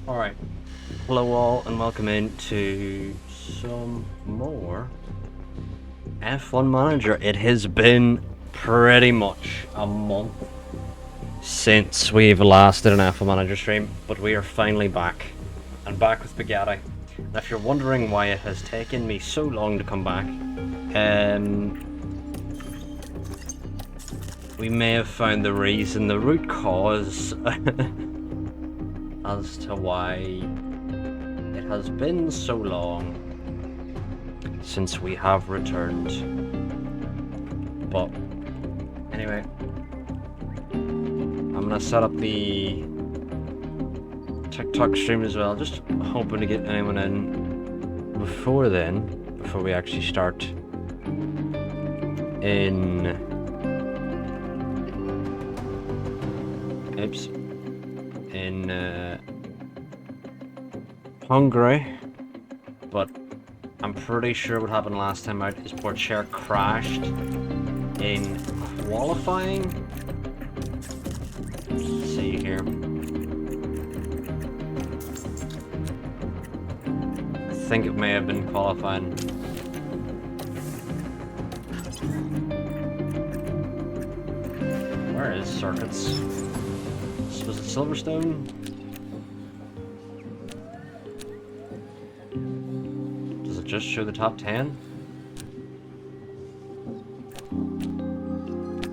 Alright, hello all and welcome into some more F1 Manager. It has been pretty much a month since we've last did an F1 Manager stream, but we are finally back, and back with Bugatti. And if you're wondering why it has taken me so long to come back, we may have found the reason, the root cause as to why it has been so long since we have returned. But anyway, I'm gonna set up the TikTok stream as well, just hoping to get anyone in before then, before we actually start in Hungary. But I'm pretty sure what happened last time out is Porcher crashed in qualifying. Let's see here. I think it may have been qualifying. Where is circuits? Was it Silverstone? Does it just show the top 10?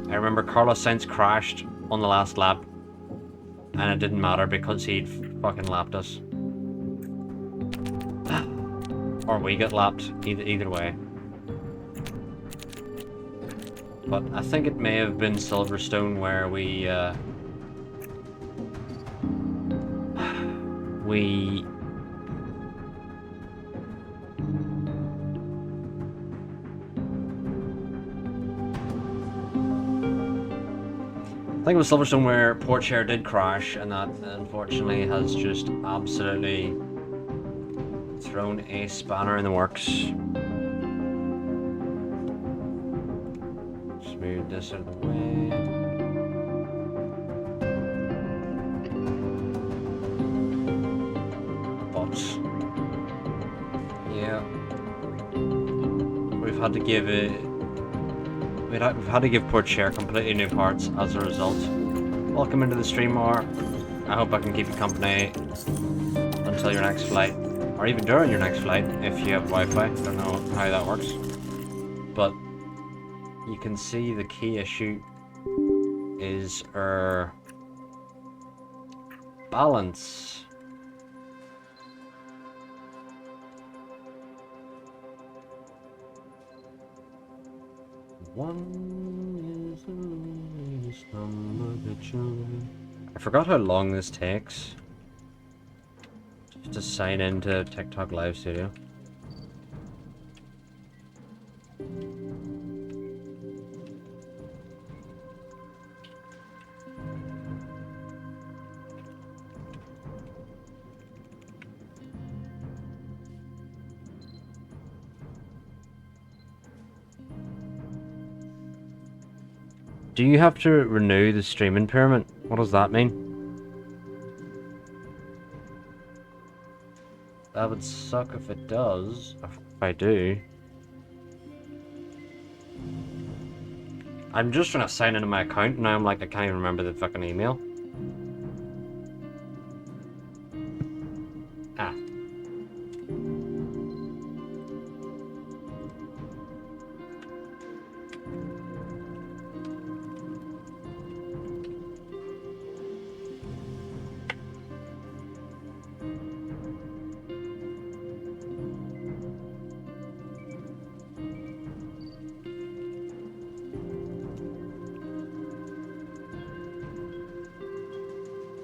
I remember Carlos Sainz crashed on the last lap, and it didn't matter because he'd fucking lapped us. Or we got lapped, either way. But I think it may have been Silverstone where we I think it was Silverstone where Porcher did crash, and that unfortunately has just absolutely thrown a spanner in the works. Just move this out of the way. But yeah, we've had to give it. We've had to give Porcher completely new parts as a result. Welcome into the stream, Mar. I hope I can keep you company until your next flight, or even during your next flight if you have Wi-Fi. I don't know how that works, but you can see the key issue is our balance. One is the least number that children. I forgot how long this takes just to sign into TikTok Live Studio. Do you have to renew the streaming permit? What does that mean? That would suck if it does. If I do. I'm just trying to sign into my account and now I'm like, I can't even remember the fucking email. Ah.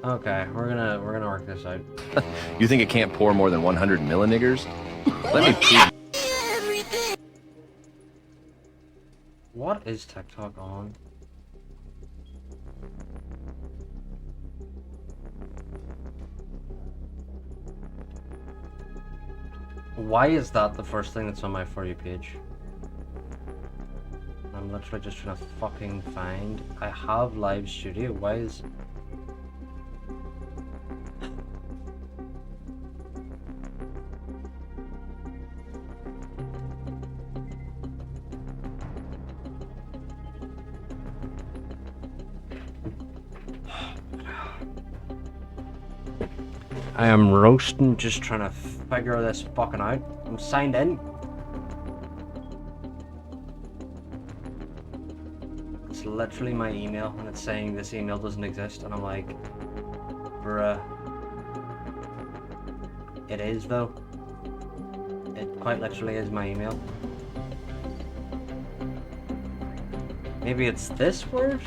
Okay, we're gonna work this out. You think it can't pour more than 100 milliniggers? Let me prove. What is TikTok on? Why is that the first thing that's on my For You page? I'm I'm literally just trying to fucking find. I have live studio. Why is... I am roasting, just trying to figure this fucking out. I'm signed in. It's literally my email, and it's saying this email doesn't exist, and I'm like, bruh. It is though. It quite literally is my email. Maybe it's this word?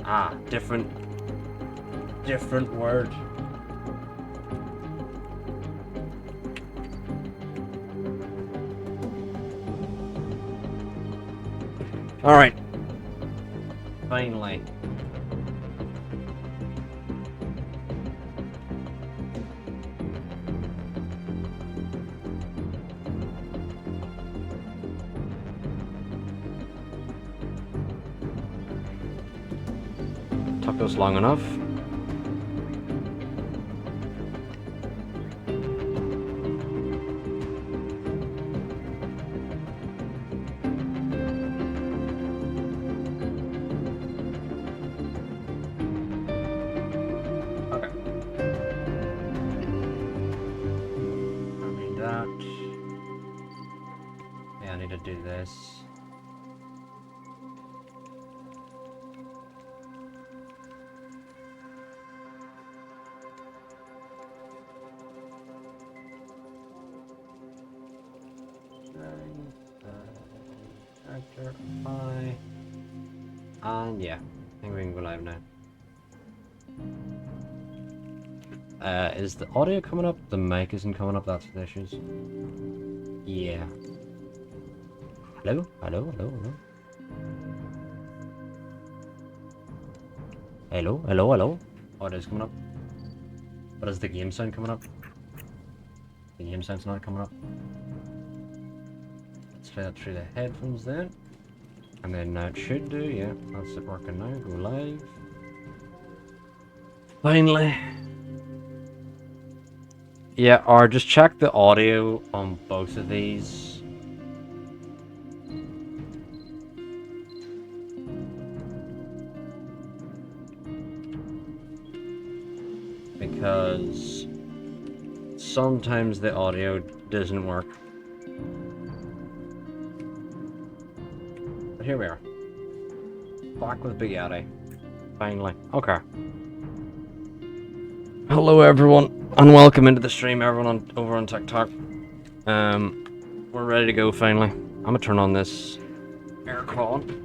Ah, different word. All right. Finally. Took us long enough. Okay. I need that. Yeah, I need to do this. Character apply. And yeah, I think we can go live now. Is the audio coming up? The mic isn't coming up, that's the issues. Yeah. Hello? Hello? Hello? Hello? Hello? Hello? Hello? Audio's coming up. But is the game sound coming up? The game sound's not coming up. Let's try that through the headphones then. And then now it should do, yeah. That's it working now. Go live. Finally. Yeah, or just check the audio on both of these. Because sometimes the audio doesn't work. But here we are. Back with BUGATTI. Finally. Okay. Hello everyone, and welcome into the stream, everyone over on TikTok. We're ready to go finally. I'm gonna turn on this aircon.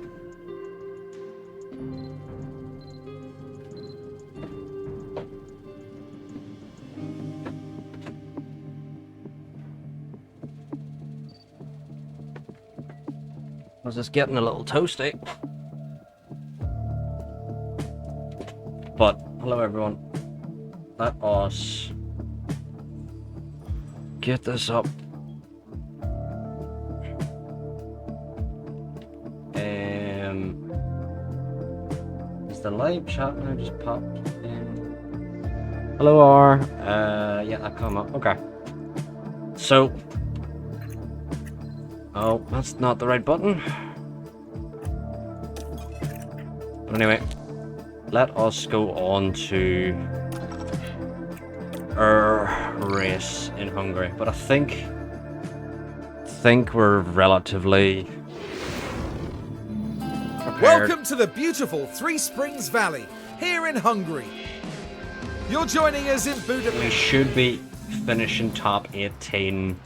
I was just getting a little toasty. But, hello everyone. Let us get this up. Is the live chat now just popped in? Hello R. Yeah, that come up. Okay. So, oh, that's not the right button. But anyway, let us go on to our race in Hungary. But I think we're relatively prepared. Welcome to the beautiful Three Springs Valley, here in Hungary. You're joining us in Budapest. We should be finishing top 18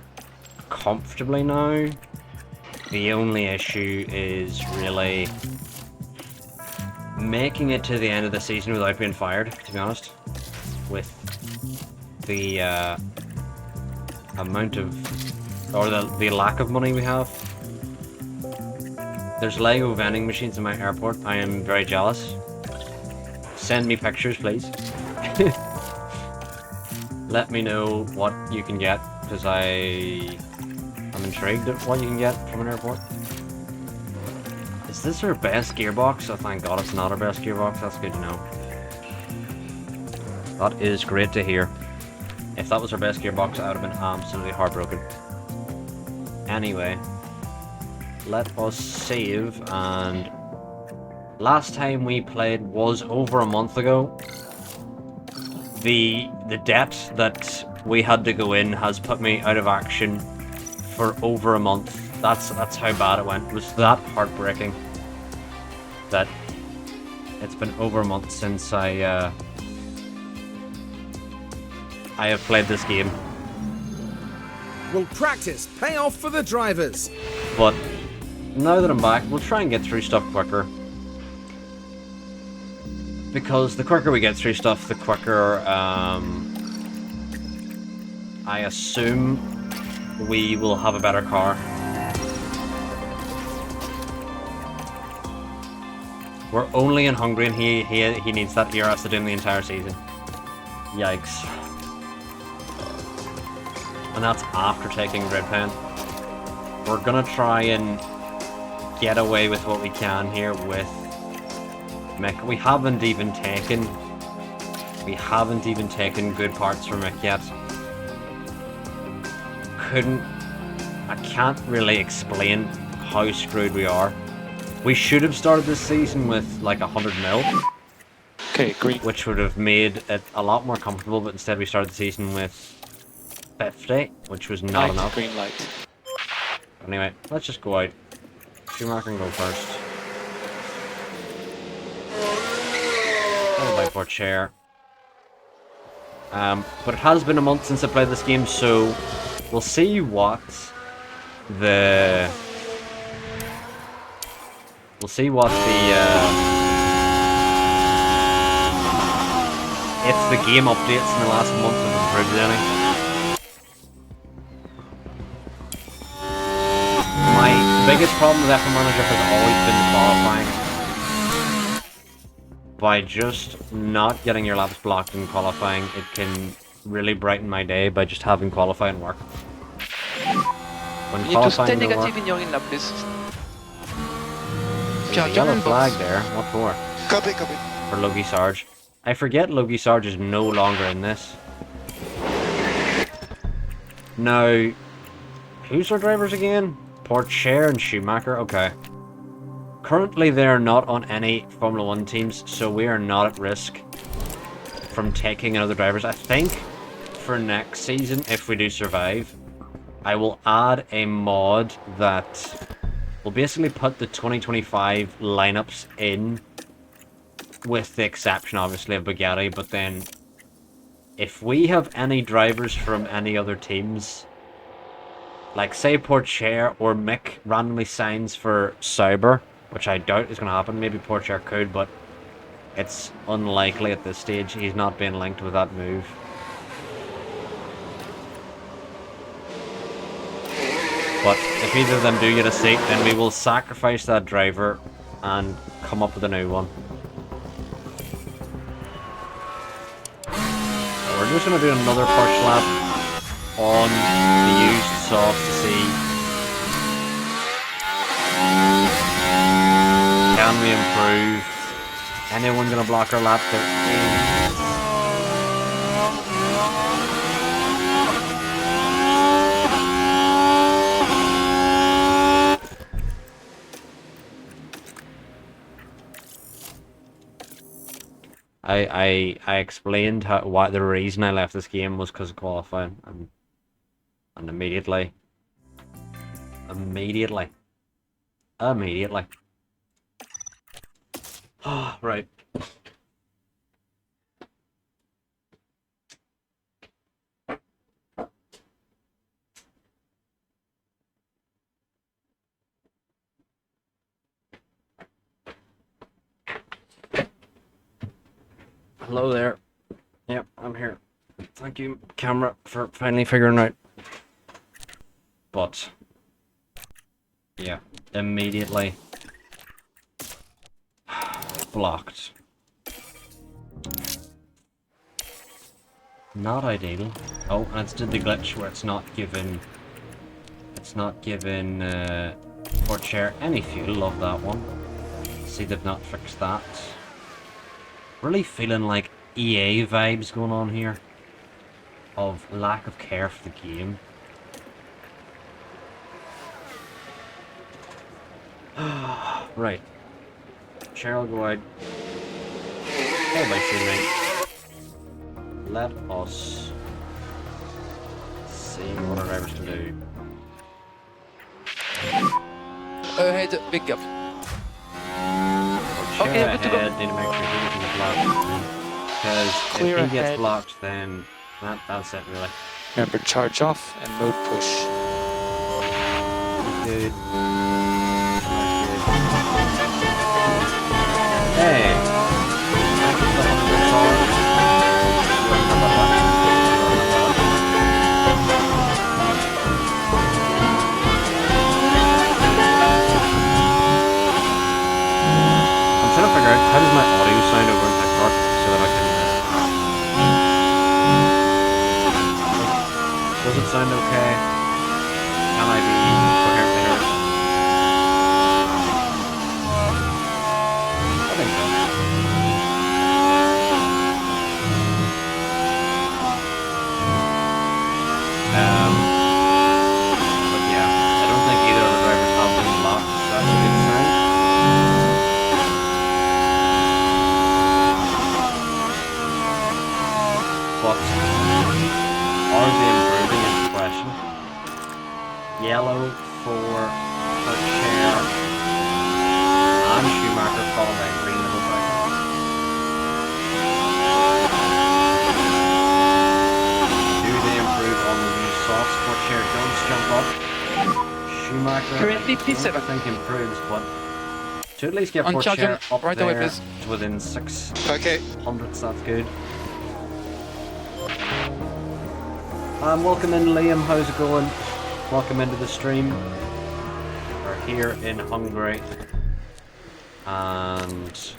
comfortably now. The only issue is really making it to the end of the season without being fired, to be honest. With the amount of, or the lack of money we have. There's Lego vending machines in my airport. I am very jealous. Send me pictures, please. Let me know what you can get because I'm intrigued at what you can get from an airport. Is this our best gearbox? Oh, thank God it's not our best gearbox. That's good to know. That is great to hear. If that was our best gearbox, I would have been absolutely heartbroken. Anyway, let us save, and last time we played was over a month ago. The debt that we had to go in has put me out of action for over a month. That's how bad it went. It was that heartbreaking that it's been over a month since I have played this game. Will practice pay off for the drivers? But now that I'm back, we'll try and get through stuff quicker. Because the quicker we get through stuff, the quicker I assume we will have a better car. We're only in Hungary and he needs that ERS to do in the entire season. Yikes. And that's after taking Red Pen. We're gonna try and get away with what we can here with Mick. We haven't even taken good parts from Mick yet. I can't really explain how screwed we are. We should have started this season with like 100 mil. Okay, green. Which would have made it a lot more comfortable, but instead we started the season with 50, which was not enough. Green light. Anyway, let's just go out. Schumacher can go first. Followed by Port Chair. But it has been a month since I played this game, so we'll see what the... We'll see what the... if the game updates in the last month have improved any. My biggest problem with F1 Manager has always been qualifying. By just not getting your laps blocked in qualifying, it can really brighten my day by just having qualifying work. When You need to stay qualifying don't negative work, in your in-lap list. there's a yellow flag there. What for? Copy. For Logie Sarge. I forget Logie Sarge is no longer in this. Now, who's our drivers again? Port Chair and Schumacher? Okay. Currently, they're not on any Formula 1 teams, so we are not at risk from taking another drivers. I think for next season, if we do survive, I will add a mod that will basically put the 2025 lineups in, with the exception, obviously, of Bugatti, but then if we have any drivers from any other teams, like say Port Chair or Mick randomly signs for Sauber, which I doubt is going to happen. Maybe Port Chair could, but it's unlikely at this stage. He's not being linked with that move. But if either of them do get a seat, then we will sacrifice that driver and come up with a new one. So we're just going to do another push lap on the used soft to see, can we improve? Anyone gonna block our lap? There is. I explained why the reason I left this game was because of qualifying, and immediately. Oh, right. Hello there. Yep, I'm here. Thank you, camera, for finally figuring out. But yeah, immediately blocked. Not ideal. Oh, and it's did the glitch where it's not giving port share any fuel. Love that one. See, they've not fixed that. Really feeling like EA vibes going on here. Of lack of care for the game. Right. Cheryl, go out. Hey, bye, teammate. Let us see what our drivers can do. Ahead, big gap. Cheryl Okay, good to go. ahead, need to make sure he doesn't get blocked. Because Clear if he gets ahead. blocked, then that's it, really. Remember, charge off and mode push. Good. Hey! Thank you for the 100 stars. I'm trying to figure out how does my audio sound over in TikTok so that I can. Does it sound okay? Can I be coherently heard? I think so. But yeah, I don't think either of the drivers have been blocked, so that's a good sign. But are they improving is the question. Yellow for share and Schumacher followed by green the whole time. Do they improve on the new soft sport share? Don't jump up. Schumacher Currently I P7. don't think improves, but to at least get On port charge share on- up right there away, please. to within 6 Okay. hundredths, that's good. Welcome in, Liam. How's it going? Welcome into the stream. We're here in Hungary, and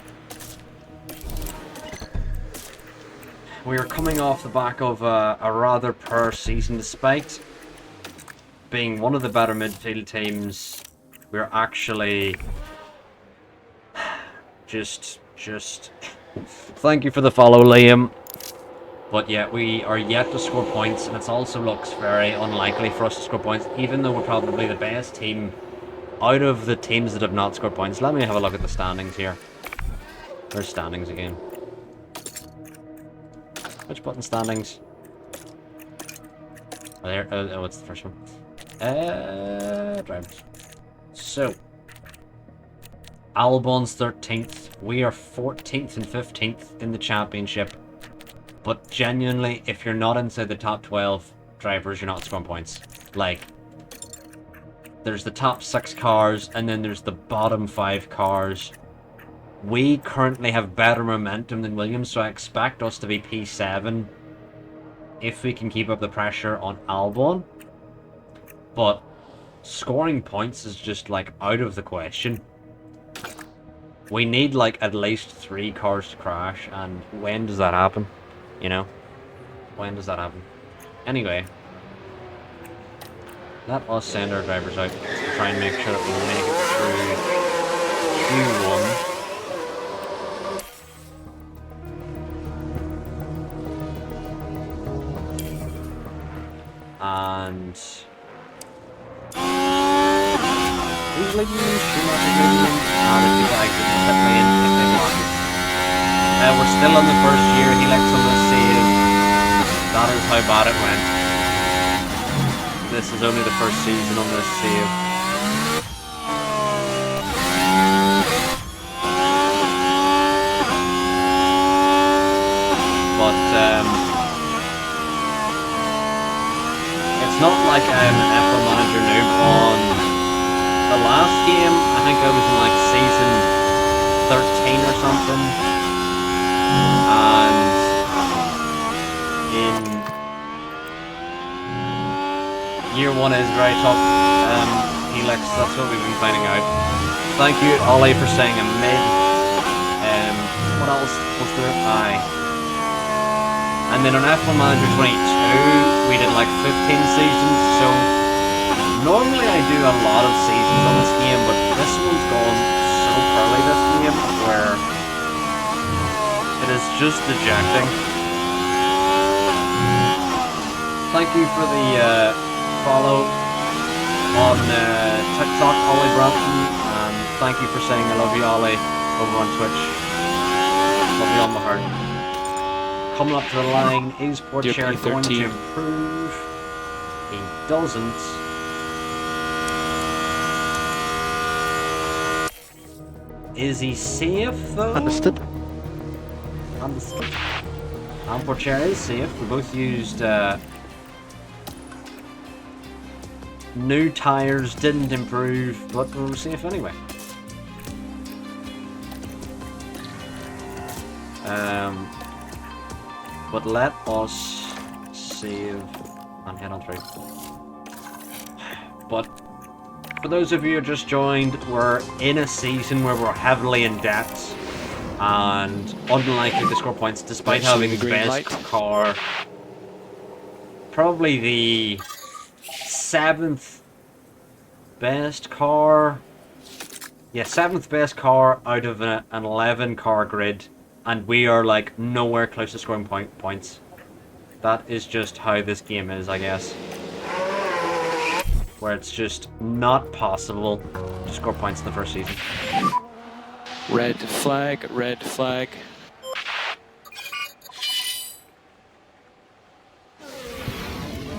we are coming off the back of a rather poor season, despite being one of the better midfield teams. We're actually just. Thank you for the follow, Liam. But yeah, we are yet to score points, and it also looks very unlikely for us to score points, even though we're probably the best team out of the teams that have not scored points. Let me have a look at the standings here. There's standings again. Which button standings? Oh, there. Oh, what's the first one? Drivers. So, Albon's 13th. We are 14th and 15th in the championship. But genuinely, if you're not inside the top 12 drivers, you're not scoring points. Like, there's the top 6 cars, and then there's the bottom 5 cars. We currently have better momentum than Williams, so I expect us to be P7 if we can keep up the pressure on Albon. But scoring points is just, like, out of the question. We need, like, at least 3 cars to crash, and when does that happen? You know? When does that happen? Anyway. Let us send our drivers out to try and make sure that we make it through Q1. And who's leading in? Schumacher's leading in. And if you like, pit lane if they block it. We're still on the first year. He lets on the save. That is how bad it went. This is only the first season on this save. But it's not like I'm an F1 manager noob. On the last game, I think I was in like season 13 or something. And in year 1 is very tough. Helix, that's what we've been finding out. Thank you, Ollie, for saying a mid. What else was there? And then on F1 Manager 22, we did like 15 seasons, so normally I do a lot of seasons on this game, but this one's gone so poorly this game, where it is just dejecting. Thank you for the follow on TikTok, Ollie Brampton, and thank you for saying I love you, Ollie, over on Twitch. Love you on my heart. Coming up to the line, is port share going to improve? He doesn't. Is he safe though? Understood. Understood. And port share is safe. We both used new tires, didn't improve, but we were safe anyway. But let us save and head on through. But for those of you who just joined, we're in a season where we're heavily in debt and unlikely to score points despite having the best car. Probably the 7th best car. Yeah, 7th best car out of an 11 car grid. And we are like nowhere close to scoring points. That is just how this game is, I guess. Where it's just not possible to score points in the first season. Red flag, red flag.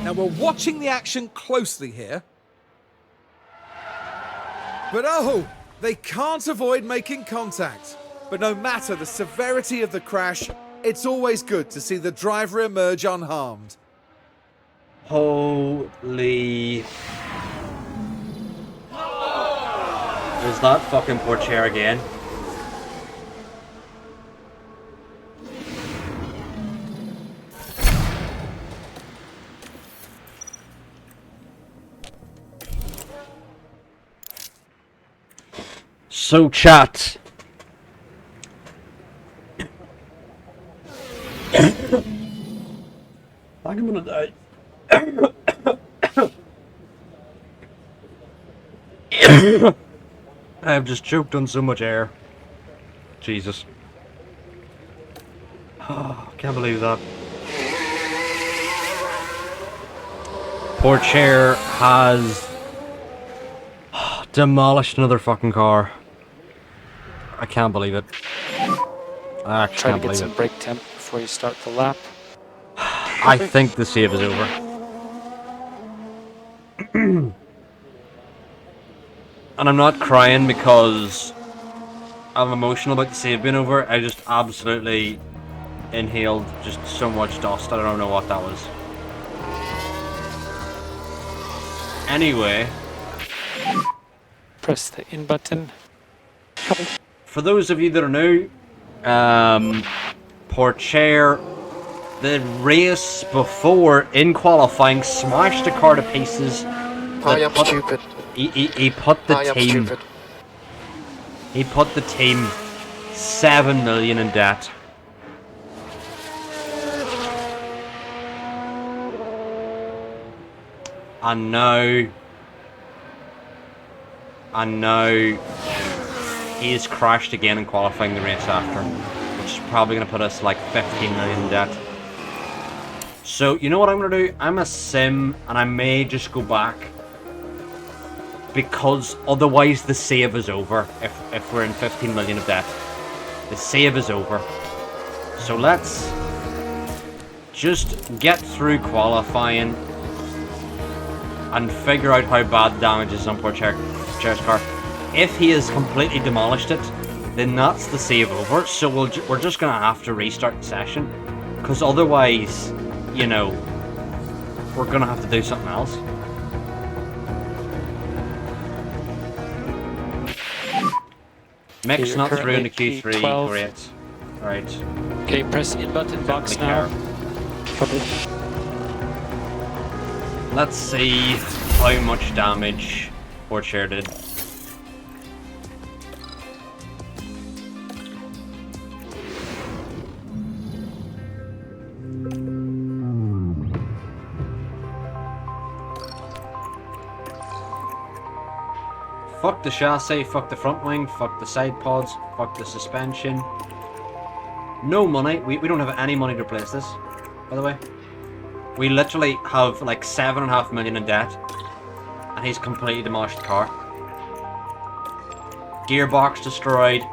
Now we're watching the action closely here. But oh, they can't avoid making contact. But no matter the severity of the crash, it's always good to see the driver emerge unharmed. Holy... Is that fucking poor chair again? So chat. I'm gonna die. I have just choked on so much air. Jesus. Oh, can't believe that. Poor chair has demolished another fucking car. I can't believe it. I actually Try to can't get believe some it. brake temp before you start the lap. I think the save is over. And I'm not crying because I'm emotional about the save being over. I just absolutely inhaled just so much dust. I don't know what that was. Anyway, Press the in button. for those of you that are new, Porcher, the race before in qualifying smashed the car to pieces. I am stupid. He put the I am team. stupid. He put the team 7 million in debt. And now he has crashed again in qualifying the race after, which is probably going to put us like 15 million in debt. So you know what I'm going to do? I'm a sim and I may just go back, because otherwise the save is over. If we're in 15 million of debt, the save is over. So let's just get through qualifying and figure out how bad damage is on poor Chair's car. If he has completely demolished it, then that's the save over. So we're just gonna have to restart the session, because otherwise, you know, we're gonna have to do something else. Mick's You're not through in the currently Q3, P12. great. Right. Okay, press the in button box now. Copy. Let's see how much damage Porcher did. Fuck the chassis, fuck the front wing, fuck the side pods, fuck the suspension. No money. We don't have any money to replace this, by the way. We literally have like 7.5 million in debt. And he's completely demolished the car. Gearbox destroyed.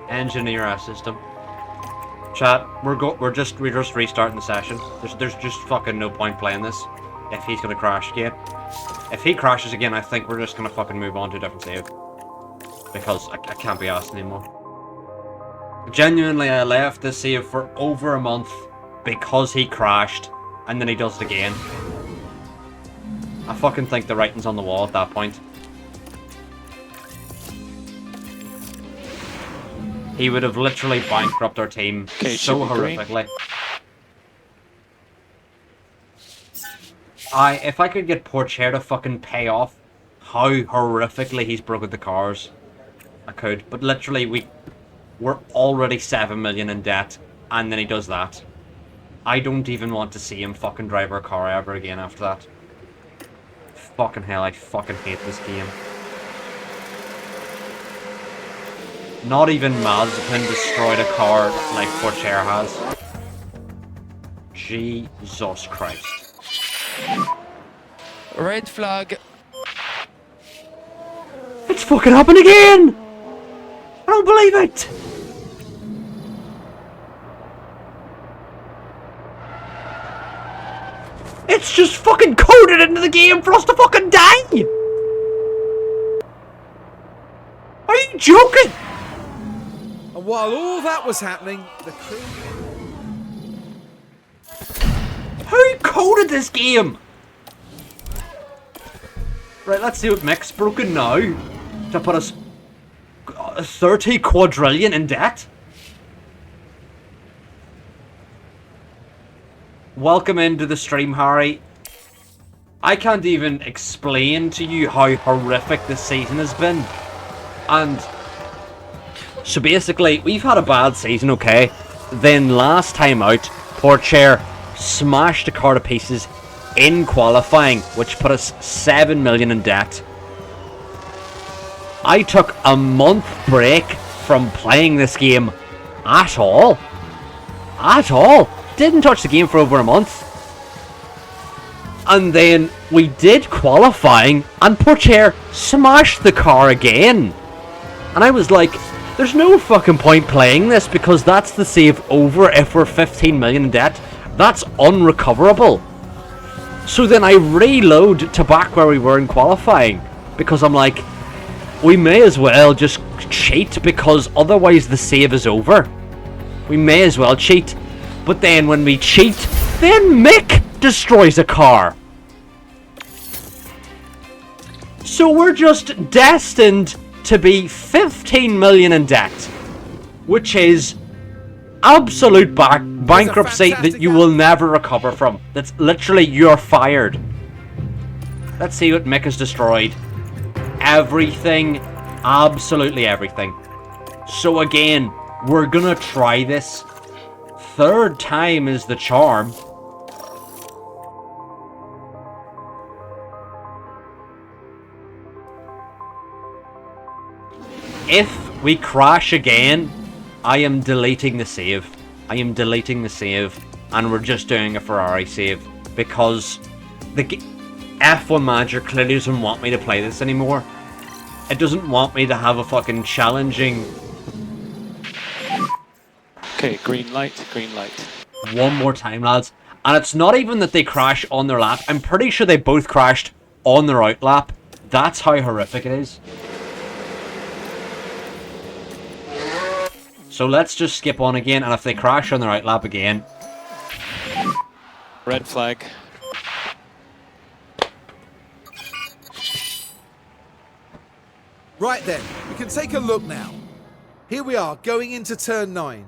Engine ERS system. Chat, we're just restarting the session. There's just fucking no point playing this if he's gonna crash again. If he crashes again, I think we're just gonna fucking move on to a different save. Because I can't be asked anymore. Genuinely, I left this save for over a month because he crashed, and then he does it again. I fucking think the writing's on the wall at that point. He would have literally bankrupted our team so horrifically. If I could get poor Chair to fucking pay off how horrifically he's broken the cars, I could. But literally, we're already 7 million in debt, and then he does that. I don't even want to see him fucking drive our car ever again after that. Fucking hell, I fucking hate this game. Not even Mazepin destroyed a car like poor Chair has. Jesus Christ. Red flag. It's fucking happened again! I don't believe it! It's just fucking coded into the game for us to fucking die! Are you joking? And while all that was happening, the crew... Who coded this game? Right, let's see what Mick's broken now to put us 30 quadrillion in debt. Welcome into the stream, Harry. I can't even explain to you how horrific this season has been. And so basically, we've had a bad season, okay? Then last time out, poor Chair smashed the car to pieces in qualifying, which put us 7 million in debt. I took a month break from playing this game at all. At all. Didn't touch the game for over a month. And then we did qualifying, and poor Chair smashed the car again. And I was like, there's no fucking point playing this because that's the save over if we're 15 million in debt. That's unrecoverable. So then I reload to back where we were in qualifying because I'm like, we may as well just cheat because otherwise the save is over. We may as well cheat. But then when we cheat, then Mick destroys a car. So we're just destined to be 15 million in debt, which is absolute bankruptcy that you will never recover from. That's literally, you're fired. Let's see what Mick has destroyed. Everything, absolutely everything. So again, we're gonna try this. Third time is the charm. If we crash again, I am deleting the save. I am deleting the save, and we're just doing a Ferrari save because the F1 manager clearly doesn't want me to play this anymore. It doesn't want me to have a fucking challenging... Okay, green light, green light. One more time, lads. And it's not even that they crash on their lap. I'm pretty sure they both crashed on their out lap. That's how horrific it is. So let's just skip on again, and if they crash on their out lap again... Red flag. Right then, we can take a look now. Here we are, going into turn 9.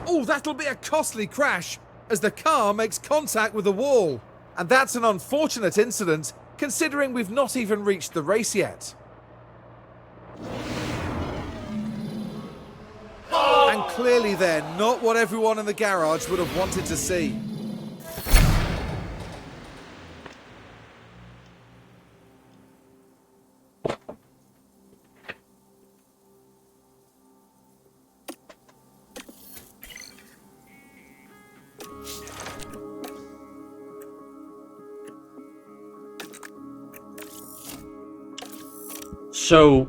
Oh, that'll be a costly crash, as the car makes contact with the wall. And that's an unfortunate incident, considering we've not even reached the race yet. And clearly then, not what everyone in the garage would have wanted to see. So,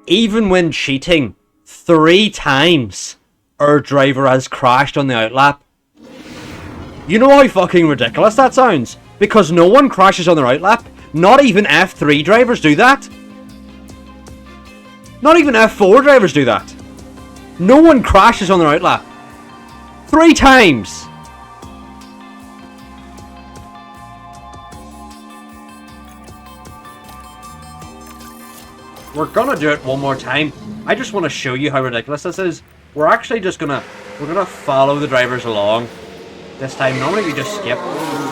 even when cheating, 3 times our driver has crashed on the outlap. You know how fucking ridiculous that sounds? Because no one crashes on their outlap. Not even F3 drivers do that. Not even F4 drivers do that. No one crashes on their outlap. 3 times. We're gonna do it one more time. I just want to show you how ridiculous this is. We're actually just gonna follow the drivers along. This time, normally we just skip.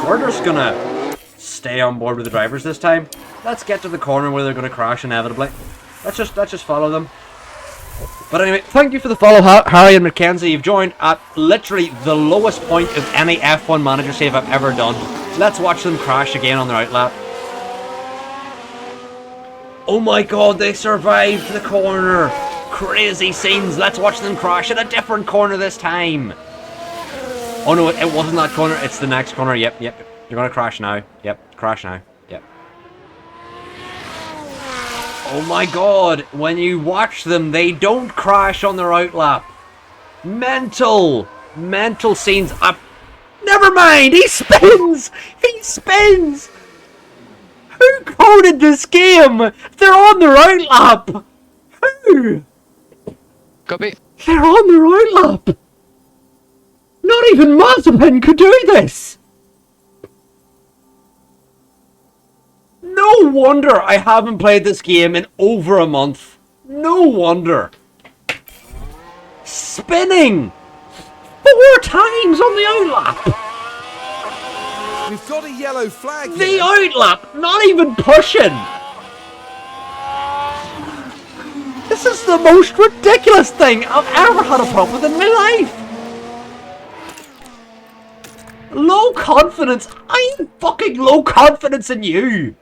We're just gonna stay on board with the drivers this time. Let's get to the corner where they're gonna crash inevitably. Let's just follow them. But anyway, thank you for the follow, Harry and Mackenzie. You've joined at literally the lowest point of any F1 manager save I've ever done. Let's watch them crash again on their outlap. Oh my god, they survived the corner! Crazy scenes! Let's watch them crash at a different corner this time! Oh no, it wasn't that corner, it's the next corner. Yep. You're gonna crash now. Yep, crash now. Yep. Oh my god, when you watch them, they don't crash on their outlap. Mental scenes up. Never mind, he spins! He spins! Who coded this game? They're on their outlap! Who? Copy. They're on their outlap! Not even Mazepin could do this! No wonder I haven't played this game in over a month. No wonder. Spinning! 4 times on the outlap! We've got a yellow flag The here. outlap, not even pushing. This is the most ridiculous thing I've ever had a problem with in my life. Low confidence. I'm fucking low confidence in you.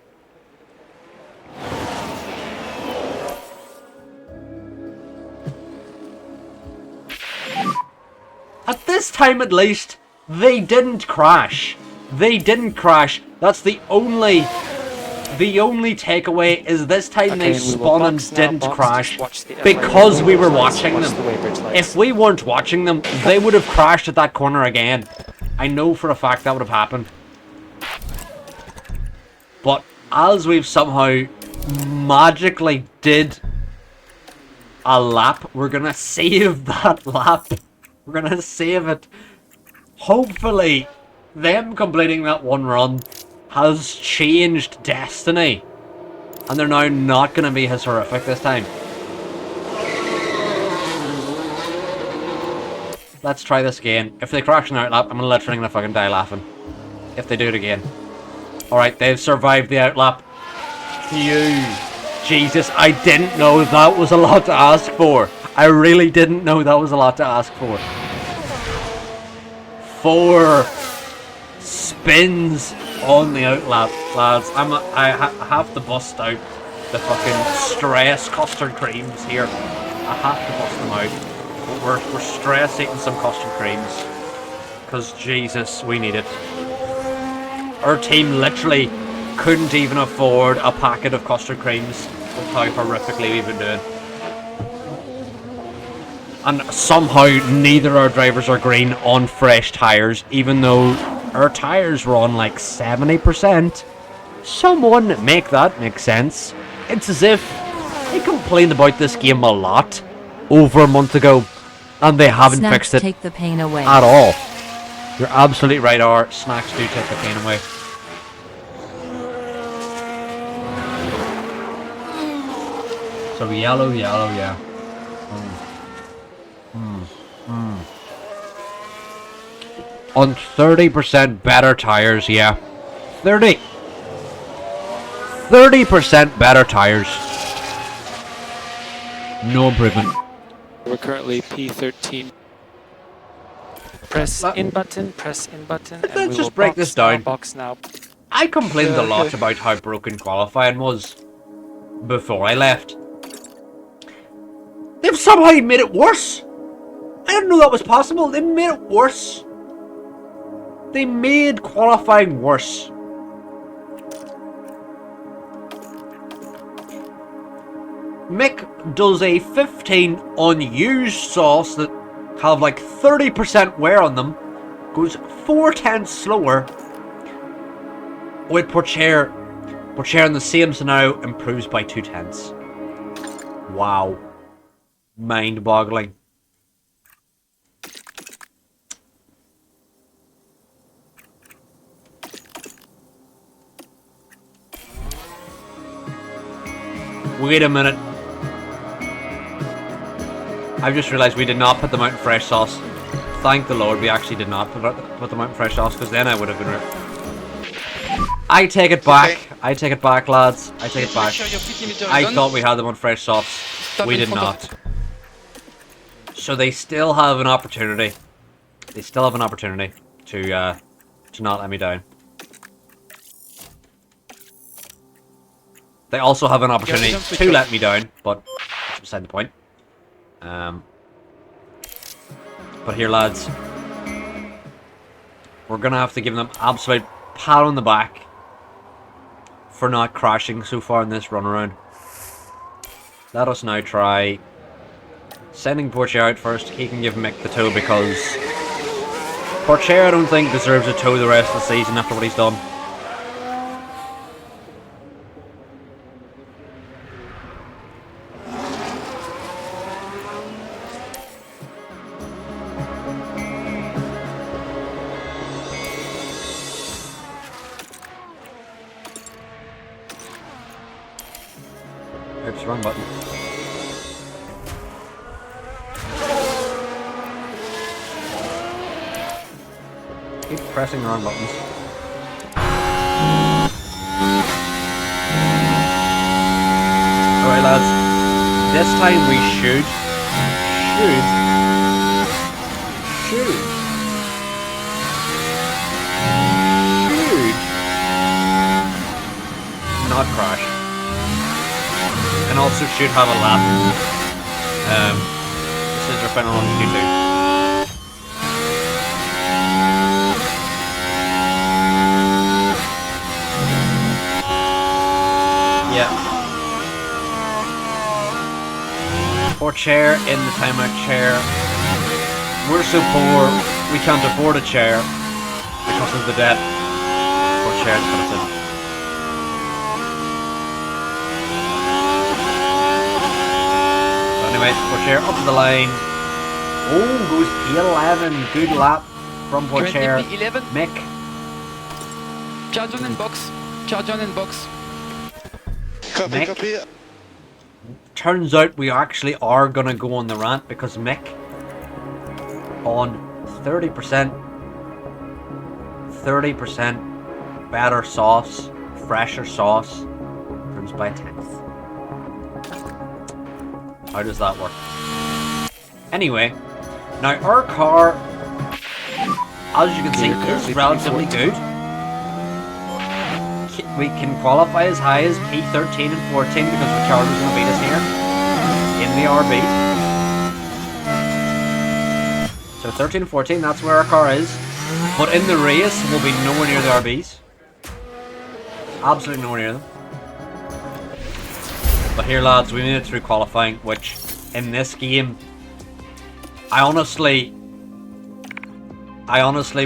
At this time, at least, they didn't crash. They didn't crash. That's the only takeaway is this time they spun and didn't crash because we were watching them. If we weren't watching them, they would have crashed at that corner again. I know for a fact that would have happened. But as we've somehow magically did a lap, we're gonna save that lap. We're gonna save it. Hopefully, them completing that one run has changed destiny. And they're now not going to be as horrific this time. Let's try this again. If they crash in the outlap, I'm literally going to fucking die laughing. If they do it again. Alright, they've survived the outlap. Phew. Jesus, I didn't know that was a lot to ask for. I really didn't know that was a lot to ask for. 4 spins on the outlap, lads. I have to bust out the fucking stress custard creams here. I have to bust them out. We're stress eating some custard creams. Because Jesus, we need it. Our team literally couldn't even afford a packet of custard creams with how horrifically we've been doing. And somehow neither our drivers are green on fresh tyres, even though our tyres were on like 70%. Someone make that make sense. It's as if they complained about this game a lot over a month ago, and they haven't fixed it take the pain away. at all. You're absolutely right, our snacks do take the pain away. So yellow, yeah. On 30% better tires, yeah. 30% better tires. No improvement. We're currently P13. Press in button, and Let's we just will break box this now, down. box now. I complained a lot about how broken qualifying was before I left. They've somehow made it worse. I didn't know that was possible. They made it worse. They made qualifying worse. Mick does a 15 unused sauce that have like 30% wear on them, goes 4/10 slower, with Porcher in the same scenario improves by 2/10. Wow. Mind-boggling. Wait a minute. I've just realised we did not put them out in fresh sauce. Thank the Lord we actually did not put them out in fresh sauce, because then I would have been ripped. I take it back. Okay. I take it back, lads. I take it back. Make sure your PT meter is I on. thought we had them on fresh sauce. Stop We in did front not. of- So they still have an opportunity. They still have an opportunity to not let me down. They also have an opportunity jump to switch let me down, but that's beside the point. But here, lads, we're gonna have to give them absolute pat on the back for not crashing so far in this run around. Let us now try sending Porcher out first. He can give Mick the tow, because Porcher, I don't think, deserves a tow the rest of the season after what he's done. Oops, wrong button. Keep pressing the wrong buttons. Alright, lads. This time we should not crash. And also should have a lap. This is our final longitude. Yeah. Or chair in the timeout chair. We're so poor we can't afford a chair because of the debt. Or chair to put us in. Anyway, Porcher up to the line. Oh, goes P11. Good lap from Porcher. P11. Mick. Charge on in box. Charge on in box. Copy, Mick. copy. Turns out we actually are gonna go on the rant, because Mick on 30% better sauce, fresher sauce, turns by 10th. How does that work? Anyway, now our car, as you can see, is relatively good. We can qualify as high as P13 and 14 because Ricciardo's going to beat us here in the RB. So 13 and 14, that's where our car is. But in the race, we'll be nowhere near the RBs. Absolutely nowhere near them. But here, lads, we made it through qualifying, which in this game, I honestly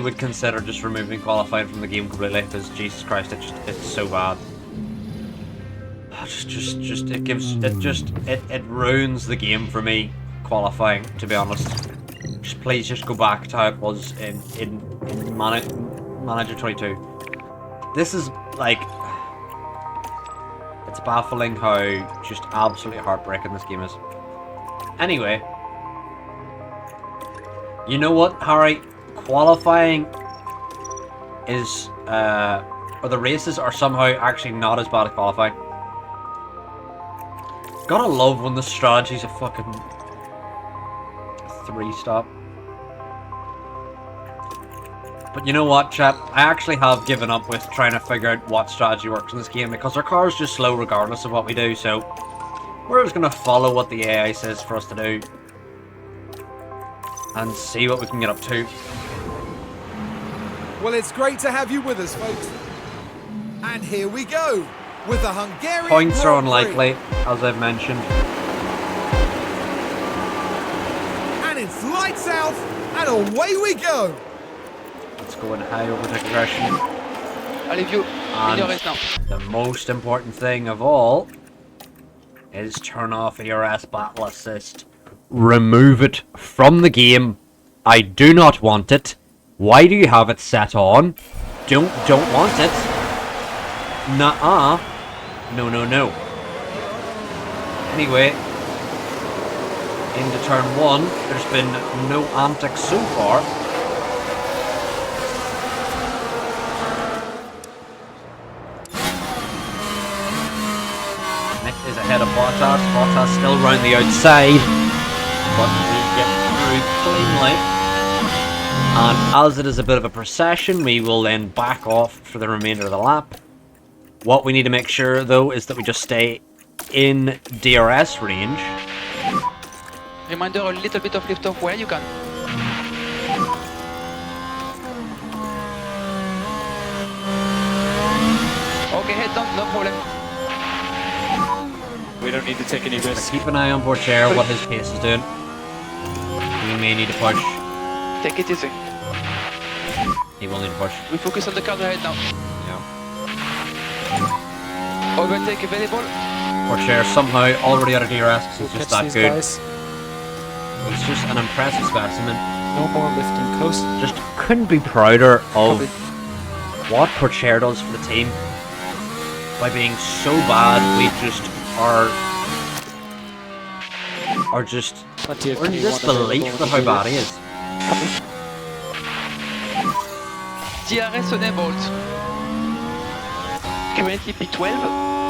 would consider just removing qualifying from the game completely, because Jesus Christ, it's so bad. It ruins the game for me, qualifying, to be honest. Please just go back to how it was in Manager 22. This is like, it's baffling how just absolutely heartbreaking this game is. Anyway, you know what, Harry? Qualifying is, or the races are somehow actually not as bad as qualifying. Gotta love when the strategy's a fucking 3-stop. But you know what, chat? I actually have given up with trying to figure out what strategy works in this game, because our car's just slow regardless of what we do, so we're just gonna follow what the AI says for us to do and see what we can get up to. Well, it's great to have you with us, folks. And here we go. with the Hungarian Points are Grand Prix. unlikely, as I've mentioned. And it's lights out, and away we go. Let's go in high overtake aggression. Allez, vieux. And Il en reste un. the most important thing of all is turn off ERS Battle Assist. Remove it from the game. I do not want it. Why do you have it set on? Don't want it. Nuh-uh. No. Anyway, into turn 1, there's been no antics so far. Nick is ahead of Bottas. Bottas still round the outside, but we get through cleanly. And as it is a bit of a procession, we will then back off for the remainder of the lap. What we need to make sure, though, is that we just stay in DRS range. Reminder, a little bit of lift off where you can. Okay, head down, no problem. We don't need to take any risks. Keep an eye on Borcher, what his pace is doing. We may need to push. Take it easy. He will need to push. We focus on the car ahead now. Yeah. Overtake available. Borcher somehow already out of DRS because he's We'll just catch that these good. guys. He's just an impressive specimen. No more lifting coast. Just couldn't be prouder of what Borcher does for the team. By being so bad, we just are just Plenty of we're in P1 disbelief available at how in bad he is. DRS enabled. Currently P12.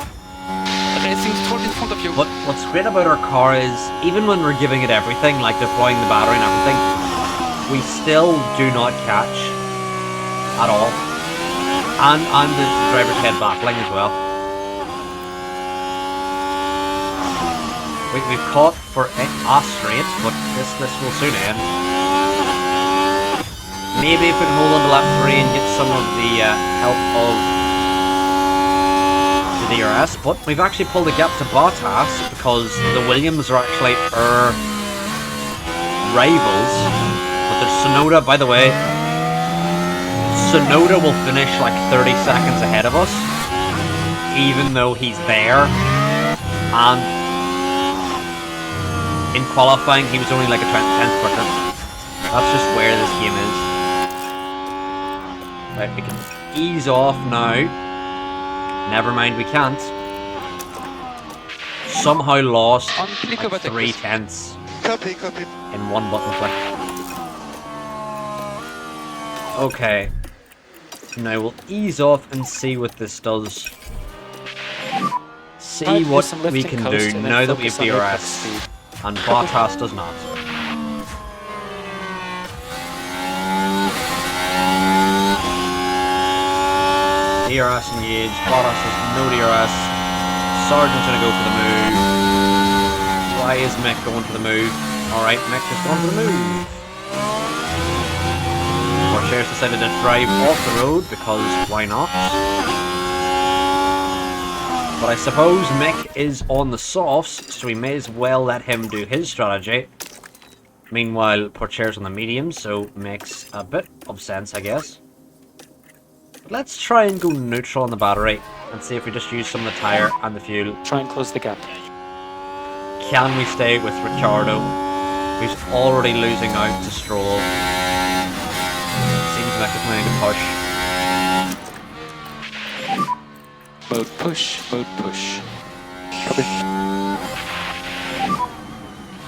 Racing Stroll in front of you. But what's great about our car is, even when we're giving it everything, like deploying the battery and everything, we still do not catch at all. And the driver's head battling as well. We've caught for a straight, but this will soon end. Maybe if we can hold on to lap 3 and get some of the help of the DRS, but we've actually pulled a gap to Bottas because the Williams are actually our rivals. But there's Sonoda, by the way. Sonoda will finish like 30 seconds ahead of us, even though he's there. And in qualifying, he was only like a 10th quicker. That's just where this game is. Right, we can ease off now. Never mind, we can't. Somehow lost On click like overtake. 3/10 Copy. in one button click. Okay. Now we'll ease off and see what this does. See Try to do what some we lifting can coast do and then now that we have focus on apex DRS. speed. And Bottas does not. DRS engaged. Bottas has no DRS. Sargent's gonna go for the move. Why is Mick going for the move? Alright, Mick is going for the move. Borcher's decided to drive off the road because why not? But I suppose Mick is on the softs, so we may as well let him do his strategy. Meanwhile, Borcher's on the mediums, so makes a bit of sense, I guess. Let's try and go neutral on the battery and see if we just use some of the tyre and the fuel. Try and close the gap. Can we stay with Ricciardo, who's already losing out to Stroll? Seems like it's going to push. Mode push. Copy.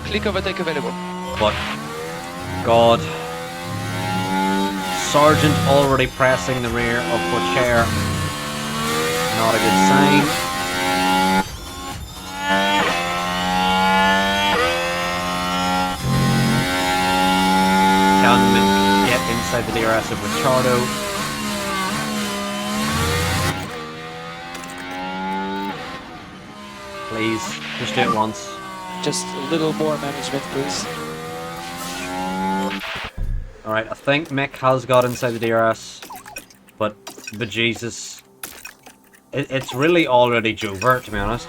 Click overtake available. But, God. Sargent already pressing the rear of Borcher. Not a good sign. Can Mick get inside the DRS of Ricciardo? Please, just do it once. Just a little more management, please. Alright, I think Mick has got inside the DRS, but bejesus. it's really already Jover, to be honest.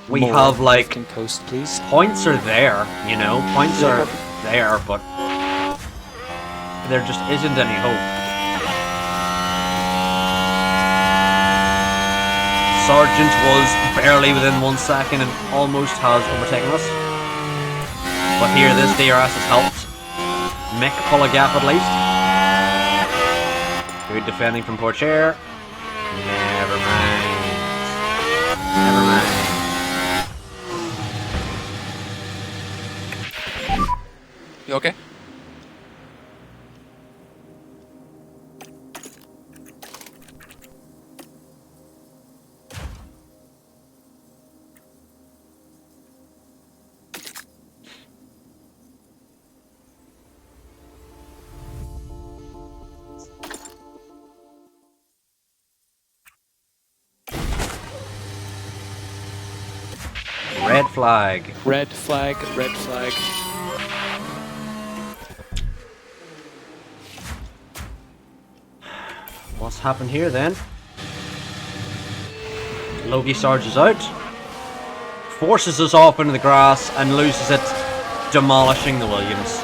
We More have, like, lifting coast, please. points are there, you know? Points Yeah, are but- there, but there just isn't any hope. Sergeant was barely within 1 second and almost has overtaken us. But here, this DRS has helped Mick pull a gap at least. Good defending from Porcher. Never mind. Never mind. You okay? Red flag. Red flag, red flag. What's happened here then? Logie Sarge is out. Forces us off into the grass and loses it, demolishing the Williams.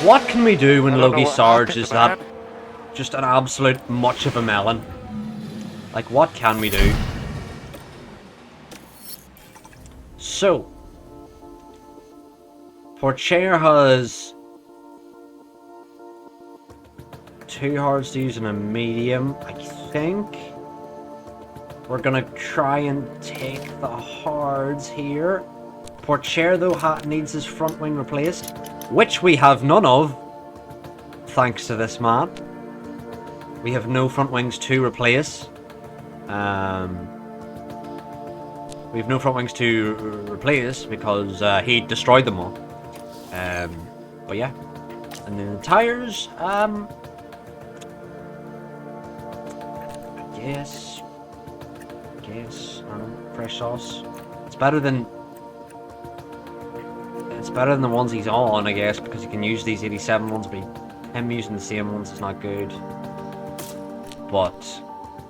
What can we do when Logie Sarge is that just an absolute much of a melon? Like, what can we do? So, Porcher has 2 hards to use and a medium, I think. We're gonna try and take the hards here. Porcher, though, needs his front wing replaced, which we have none of, thanks to this man. We have no front wings to replace. We have no front wings to replace because he destroyed them all. But yeah. And then the tires, I guess, I don't know, fresh sauce. It's better than the ones he's on, I guess, because he can use these 87 ones, but him using the same ones is not good. But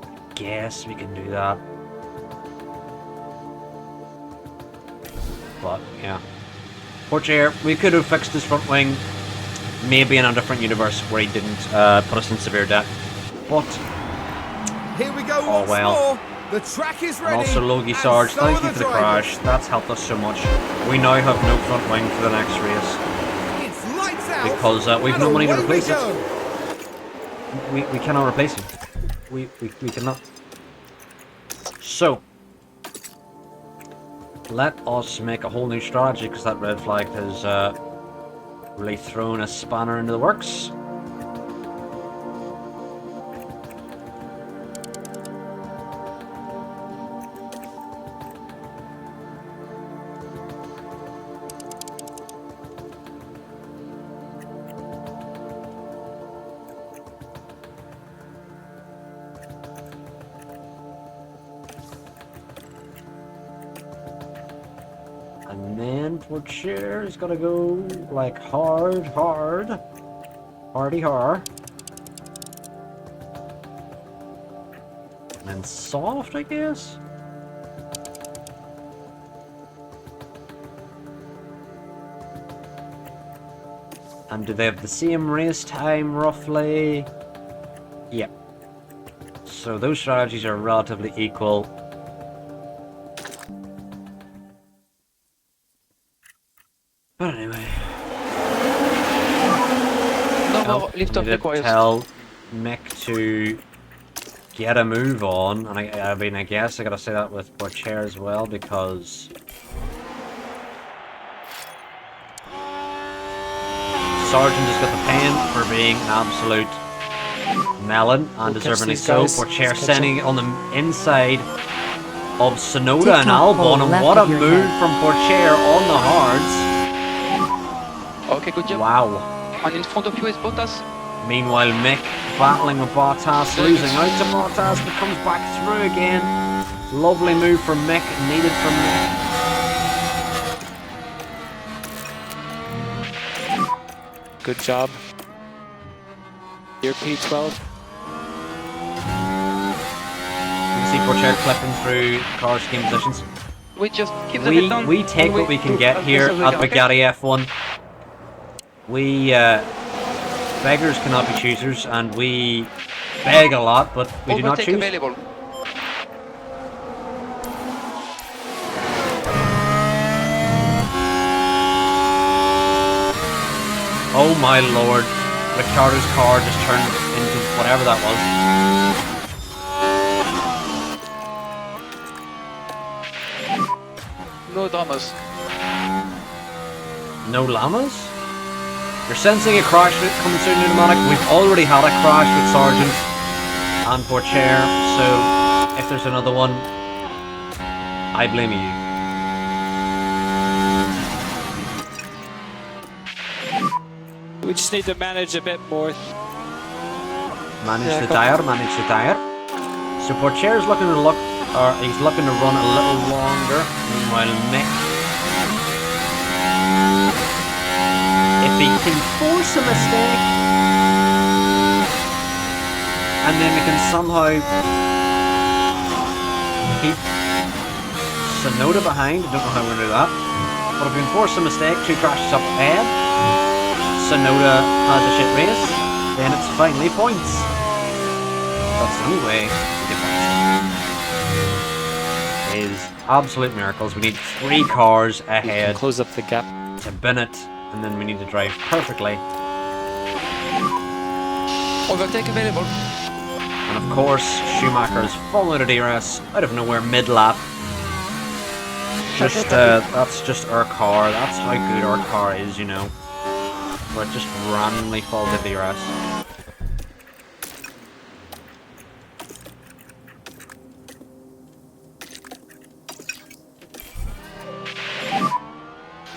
I guess we can do that. But yeah, Porcher, we could have fixed his front wing, maybe in a different universe where he didn't put us in severe debt. But Here we go oh once well. more. The track is ready. And also Logie and Sarge, so thank are you for the drivers. crash. That's helped us so much. We now have no front wing for the next race It's lights out. because we've and no money to away replace we it. go. We cannot replace him. We cannot. So let us make a whole new strategy because that red flag has really thrown a spanner into the works. And then Porcher is gonna go like hard, hardy hard. And then soft, I guess. And do they have the same race time roughly? Yep. So those strategies are relatively equal. But anyway, No well, more lift I off need to required. tell Mick to get a move on, and I mean, I guess I gotta say that with Porcher as well because Sergeant has got the pen for being an absolute melon, and We'll catch deservingly these so. guys. Porcher Let's catch sending it on the inside of Sonoda Take and top Albon, pole and left what a of your move head. from Porcher on the hards. Okay, good job. Wow. And in front of you is Bottas. Meanwhile, Mick battling with Bottas, losing out to Bottas, but comes back through again. Lovely move from Mick, needed from Mick. Good job. Here, P12. Chair clipping through car scheme positions. We just keep the head down. We take and what we can do get as here best as we at can, okay? Bugatti F1. We beggars cannot be choosers, and we beg a lot, but we do not Overtake choose. available. Oh my lord, Ricciardo's car just turned into whatever that was. No dramas. No llamas? You're sensing a crash coming soon, Pneumatic. We've already had a crash with Sargent and Chair, so if there's another one, I blame you. We just need to manage a bit more. Manage the tire. So Chair's looking to he's looking to run a little longer. Meanwhile, Mick, if he can force a mistake, and then we can somehow keep Sonoda behind. I don't know how we're going to do that. But if we can force a mistake, 2 crashes up ahead, Sonoda has a shit race, then it's finally points. That's the only way to get points. Is absolute miracles. We need 3 cars We can ahead close up the gap. to bin it, and then we need to drive perfectly. Overtake available. And of course, Schumacher's fallen out of DRS out of nowhere mid-lap. Just that's just our car. That's how good our car is, you know. Where it just randomly falls out of DRS.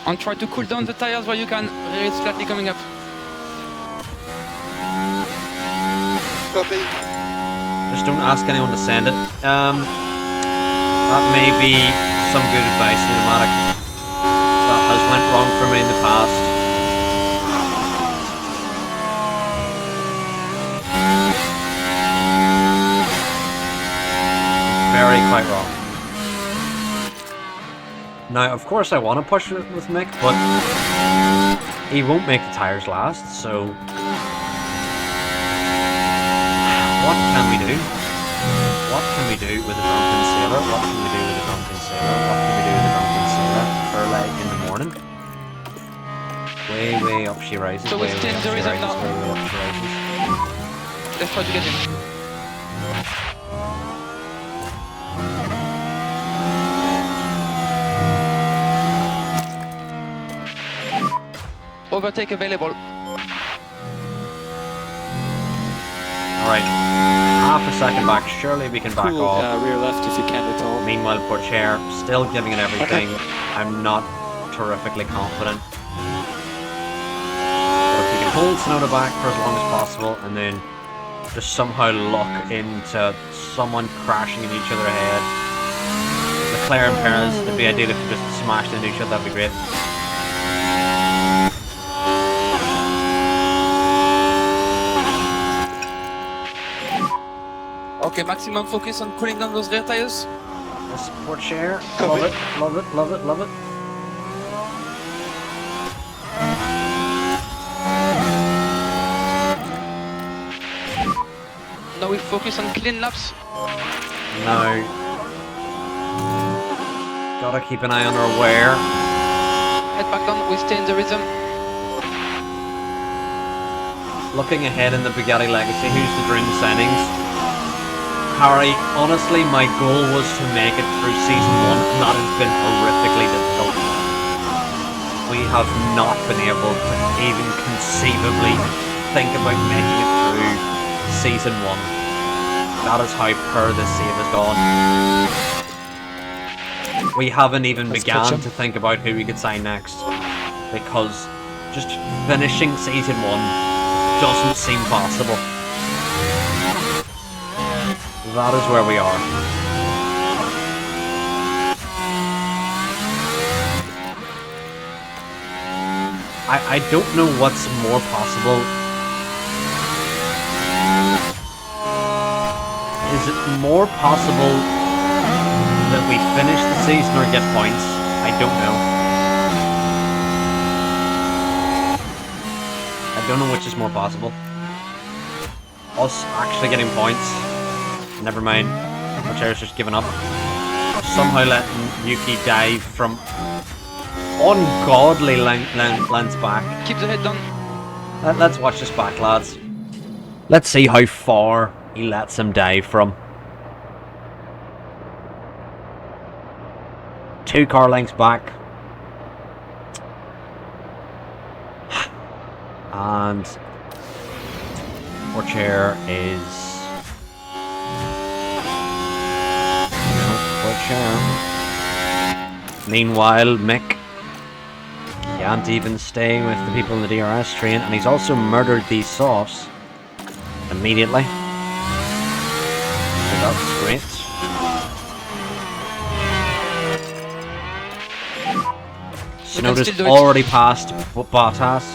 And try to cool down the tires while you can. It's slightly coming up. Copy. Just don't ask anyone to send it. That may be some good advice, Pneumatic. That has went wrong for me in the past. Very quite wrong. Now, of course, I want to push it with Mick, but he won't make the tires last, so what can we do? What can we do with a drunken sailor? What can we do with a drunken sailor? What can we do with a drunken sailor? Her leg in the morning. Way up she rises. So Way it's up she dangerous rises. now. Way up she rises. Let's try to get him. Overtake available. Alright. Half a second back. Surely we can back Cool, off. rear left if you can at all. Meanwhile, poor Chair, still giving it everything. I'm not terrifically confident. But if we can hold Sonoda back for as long as possible and then just somehow lock into someone crashing into each other ahead. Leclerc and Perez, it'd be ideal if we just smashed into each other, that'd be great. Okay, maximum focus on cooling down those rear tires. This poor Chair, love it, love it, love it, love it. Now we focus on clean laps. Now, gotta keep an eye on our wear. Head back down, we stay in the rhythm. Looking ahead in the Bugatti Legacy, who's the dream signings? Harry, honestly, my goal was to make it through Season 1, and that has been horrifically difficult. We have not been able to even conceivably think about making it through Season 1. That is how poor this save has gone. We haven't even begun to think about who we could sign next, because just finishing Season 1 doesn't seem possible. That is where we are. I don't know what's more possible. Is it more possible that we finish the season or get points, I don't know. I don't know which is more possible. Us actually getting points. Never mind. Pochero's just given up. Somehow letting Yuki dive from ungodly lengths back. Keep the head down. Let's watch this back, lads. Let's see how far he lets him dive from. 2 car lengths back. And Porcher is... Meanwhile, Mick can't even stay with the people in the DRS train, and he's also murdered these softs immediately. So that's great. Sonoda's already passed Bottas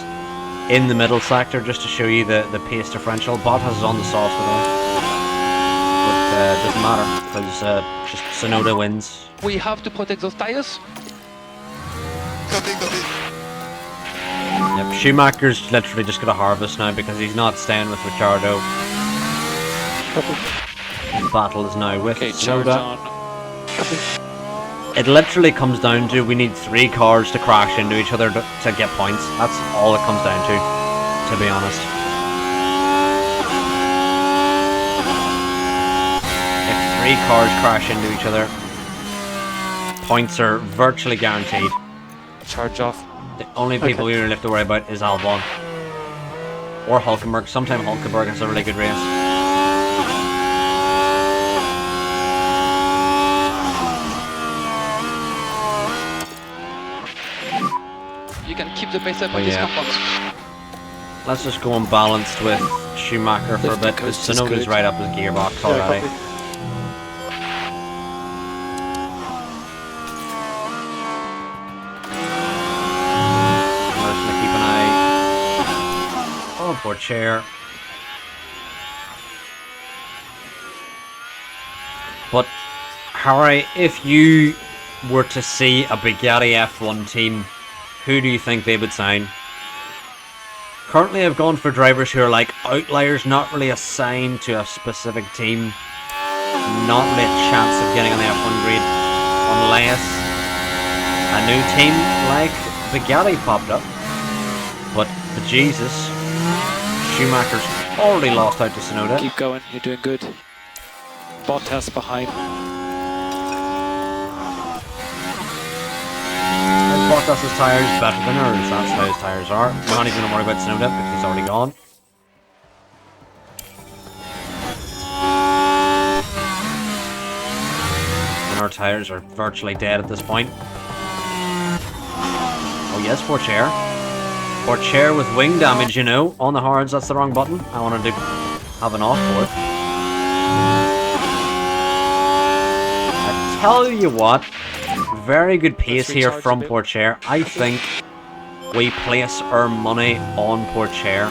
in the middle sector, just to show you the pace differential. Bottas is on the softs with him. But it doesn't matter, because just Sonoda wins. We have to protect those tires. Copy. Yep, Schumacher's literally just got a harvest now because he's not staying with Ricciardo. The battle is now with Sonoda. It literally comes down to we need 3 cars to crash into each other to get points. That's all it comes down to be honest. If 3 cars crash into each other, points are virtually guaranteed. Charge off. The only people we really have to worry about is Albon. Or Hulkenberg. Sometimes Hulkenberg has a really good race. You can keep the pace up on these compounds. Let's just go unbalanced with Schumacher for a bit, because Tsunoda's right up his gearbox already. Poor chair. But Harry, if you were to see a Bugatti F1 team, who do you think they would sign? Currently I've gone for drivers who are like outliers, not really assigned to a specific team, not really a chance of getting on the F1 grid unless a new team like Bugatti popped up. But Jesus, Schumacher's already lost out to Tsunoda. Keep going, you're doing good. Bottas behind. Bottas' tyres better than ours, that's how his tyres are. We're not even going to worry about Tsunoda because he's already gone. And our tyres are virtually dead at this point. Oh yes, Porcher. Porcher with wing damage, you know. On the hards, that's the wrong button. I wanted to have an off for it. I tell you what, very good pace here from Porcher. I think we place our money on Porcher.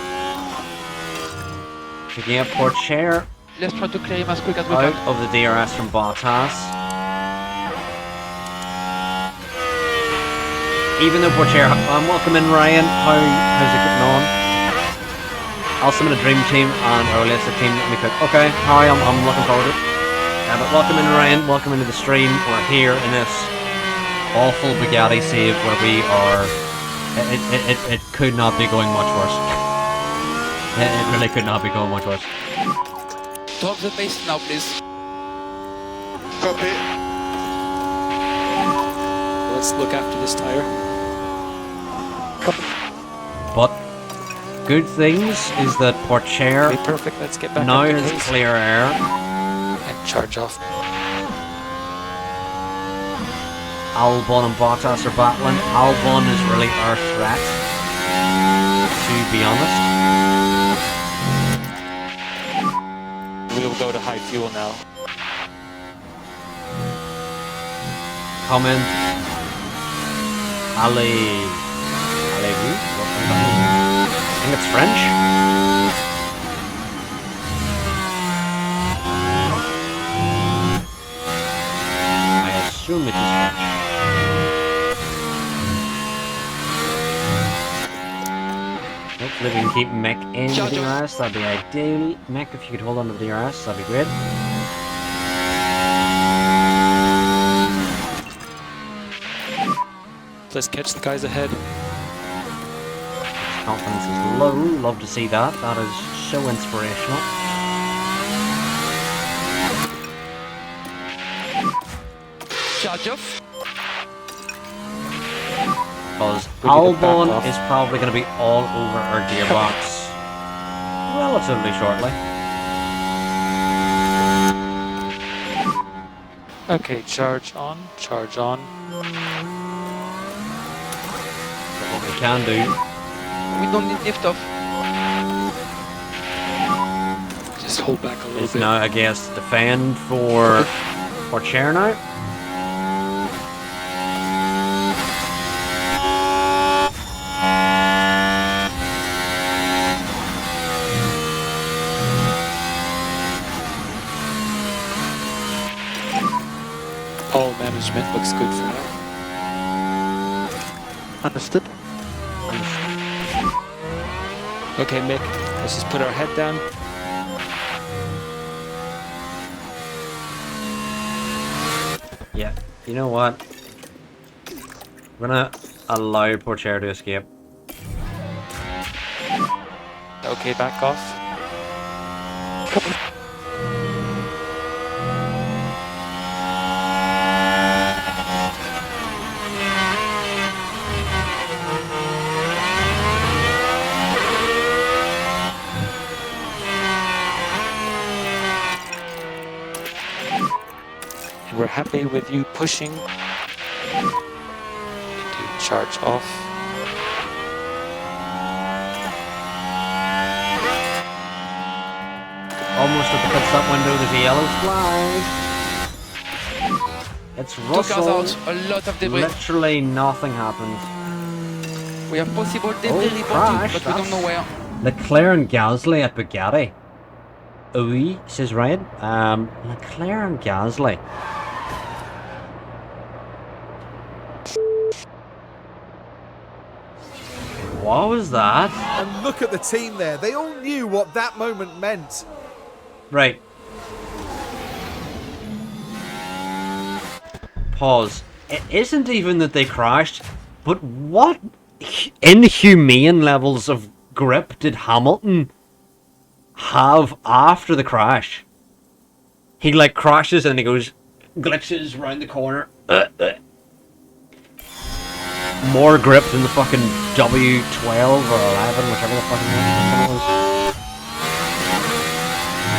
To get Porcher Let's try to clear him as quick as we out can. of the DRS from Bottas. Even though Porcher, welcome in Ryan, how's it getting on? I'll summon a dream team and our list of team, let me pick. Okay, Harry, I'm looking forward to it. But welcome in Ryan, welcome into the stream. We're here in this awful Bugatti save where we are, it could not be going much worse. It really could not be going much worse. Drop the pace now, please. Copy. Let's look after this tire. But good things is that Porcher Okay, perfect, let's get back now up the has pace. clear air. And charge off. Albon and Bottas are battling. Albon is really our threat, to be honest. We'll go to high fuel now. Comment. Allez-vous? I think it's French. I So much is fresh. Hopefully we can keep Mick in the DRS, that'd be ideal. Mick, if you could hold on to the DRS, that'd be great. Let's catch the guys ahead. Confidence is low, love to see that. That is so inspirational. Charge off. Because We need to back Albon off. is probably going to be all over our gearbox relatively shortly. Okay, charge on, charge on. But what we can do, We don't need lift off. Just hold back a little is bit. now, I guess, defend for chair now. All management looks good for now. Understood. Okay, Mick, let's just put our head down. Yeah, you know what? We're gonna allow poor chair to escape. Okay, back off. And we're happy with you pushing. Need to charge off. Almost at the pit stop window, there's a yellow flag. It's Two cars Russell. out. A lot of debris. Literally nothing happened. We have possible debris Oh, reporting, crash, but we don't know where. Leclerc and Gasly at Bugatti. Oui, says Ryan. Leclerc and Gasly. What was that? And look at the team there. They all knew what that moment meant. Right. Pause. It isn't even that they crashed, but what inhumane levels of grip did Hamilton have after the crash? He like crashes and he goes, glitches round the corner. More grip than the fucking W12 or 11, whichever the fucking one was.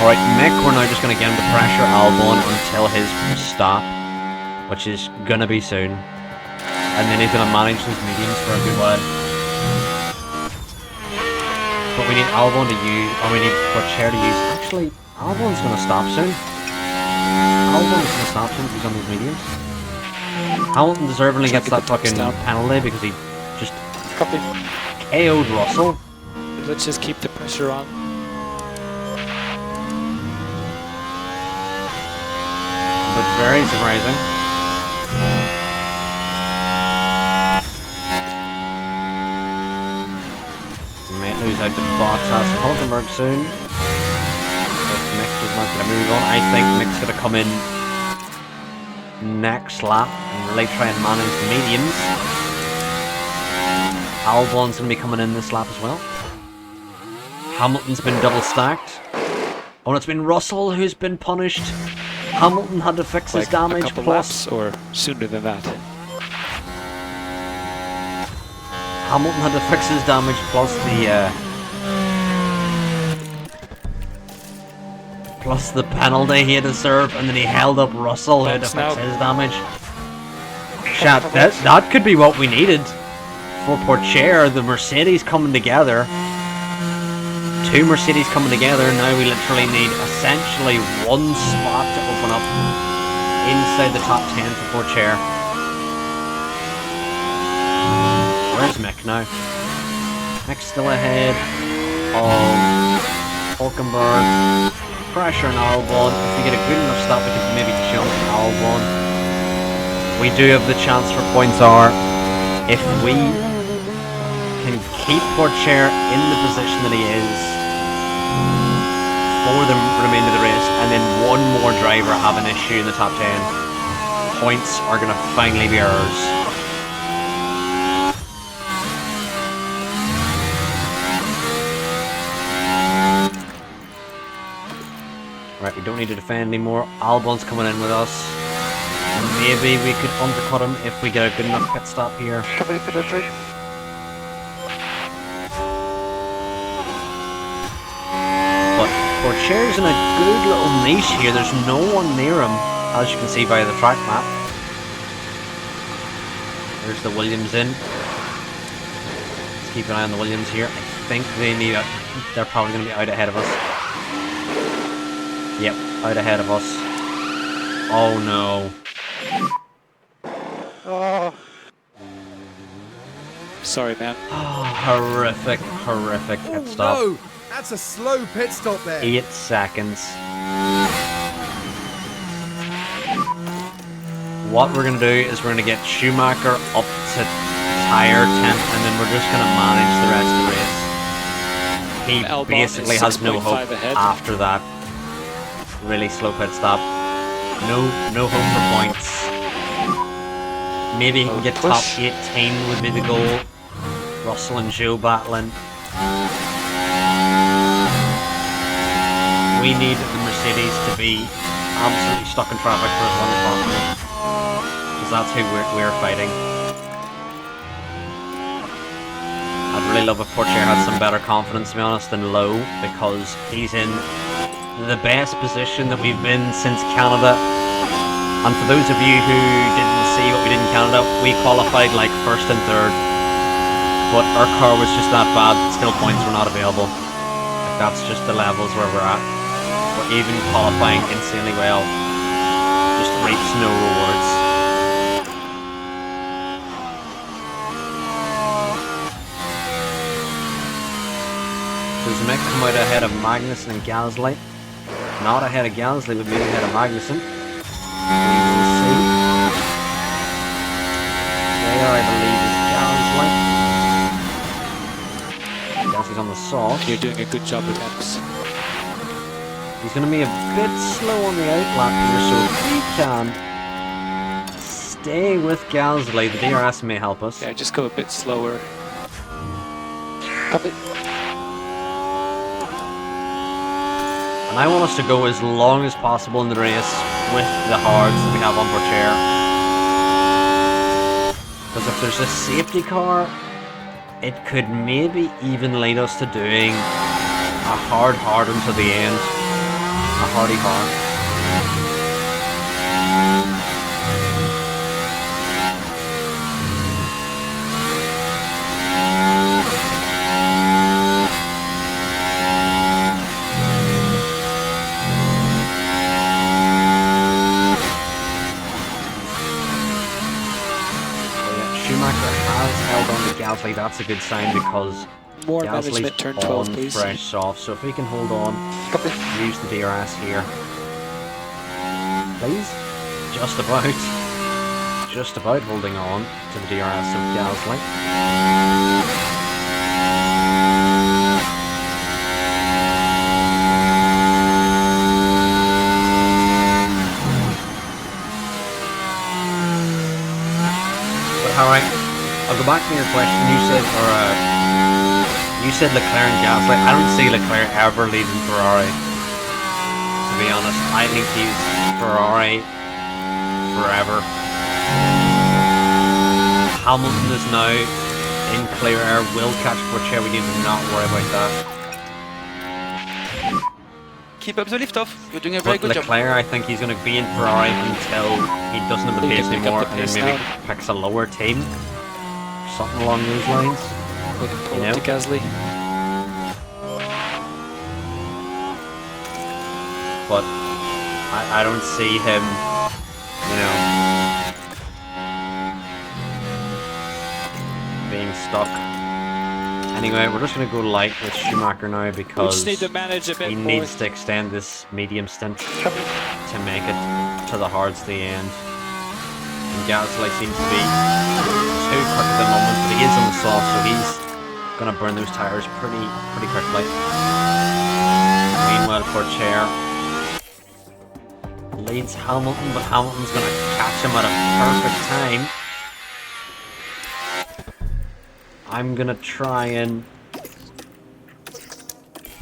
Alright, Mick, we're now just going to get him to pressure Albon until his stop, which is going to be soon. And then he's going to manage those mediums for a good while. But we need Albon to use, or we need Chair to use. Actually, Albon's going to stop soon. Albon's going to stop soon if he's on those mediums. Hamilton deservedly gets that fucking penalty because he just Copy. KO'd Russell. Let's just keep the pressure on. But very surprising. We might lose out to Bottas and Hulkenberg soon. If Mick is not going to move on, I think Mick's going to come in next lap and really try and manage the mediums. Albon's going to be coming in this lap as well. Hamilton's been double stacked. Oh, and it's been Russell who's been punished. Hamilton had to fix his Like damage a couple plus. laps or sooner than that. Hamilton had to fix his damage plus the penalty he had to serve, and then he held up Russell who had to fix Now. his damage. Chat, that could be what we needed for Porcher, the Mercedes coming together. Two Mercedes coming together, now we literally need essentially one spot to open up inside the top 10 for Porcher. Where's Mick now? Mick's still ahead of Hulkenberg. Pressure on Albon. If we get a good enough stop, we can maybe jump Albon. we do have the chance for points are if we can keep Porcher in the position that he is for the remainder of the race, and then one more driver have an issue in the top 10, points are going to finally be ours. Right, we don't need to defend anymore. Albon's coming in with us. Maybe we could undercut him if we get a good enough pit stop here. Company pit entry. But Porcher's in a good little niche here. There's no one near him, as you can see by the track map. There's the Williams in. Let's keep an eye on the Williams here. I think they're probably going to be out ahead of us. Yep, out ahead of us. Oh no. Oh, Sorry, man. Oh, horrific pit Oh stop. no! That's a slow pit stop there. 8 seconds. What we're going to do is we're going to get Schumacher up to tire 10th, and then we're just going to manage the rest of the race. He Albon basically is has no 6.5 hope ahead. after that really slow pit stop. No hope for points. Maybe he can get top 18 would be the goal. Russell and Joe battling. We need the Mercedes to be absolutely stuck in traffic for as long as possible, because that's who we're fighting. I'd really love if Porcher had some better confidence, to be honest, than Lowe, because he's in the best position that we've been since Canada. And for those of you who didn't see what we did in Canada, we qualified like 1st and 3rd, but our car was just that bad, still points were not available. Like, that's just the levels where we're at. We're even qualifying insanely well, just reaps no rewards. Does Mick come out ahead of Magnussen and Gasly? Not ahead of Gasly, but maybe ahead of Magnussen. We will see. There, I believe, is Gasly. Gasly's on the soft. You're doing a good job with Max. He's going to be a bit slow on the outlap here, so if we can stay with Gasly, the DRS may help us. Yeah, just go a bit slower. copy. And I want us to go as long as possible in the race with the hards that we have on Porcher. Because if there's a safety car, it could maybe even lead us to doing a hard until the end. A hardy hard. Gasly, that's a good sign because More Gasly's management, turn 12, on please. fresh soft, so if we can hold on, Copy. use the DRS here. Please? Just about holding on to the DRS of Gasly. But alright. I'll go back to your question. You said Leclerc and Gasly. I don't see Leclerc ever leaving Ferrari. To be honest, I think he's Ferrari forever. Hamilton is now in clear air. Will catch Porcher. We need to not worry about that. Keep up the lift off. You're doing a very But good job. Leclerc, I think he's going to be in Ferrari until he doesn't have the He pace can pick up anymore, the and then pace maybe now. picks a lower team. Something along those lines. We can pull You up know? to Gasly. But I don't see him, you know, being stuck. Anyway, we're just going to go light with Schumacher now We because just need to manage a bit he more. needs to extend this medium stint to make it to the hards to the end. And Gasly seems to be too quick at the moment, but he is on the soft, so he's gonna burn those tires pretty quickly. Meanwhile, Pourchaire leads Hamilton, but Hamilton's gonna catch him at a perfect time. I'm gonna try and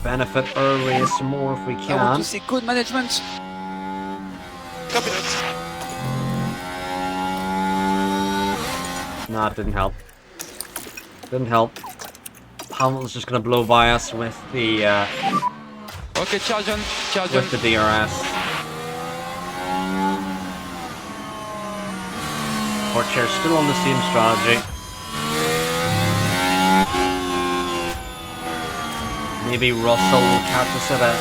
benefit our race more if we I want can. to see good management. Copy that. Nah, it didn't help. Didn't help. Hamilton's just gonna blow by us with the Okay, charge on. with the DRS. Pourchaire's still on the same strategy. Maybe Russell will catch us at an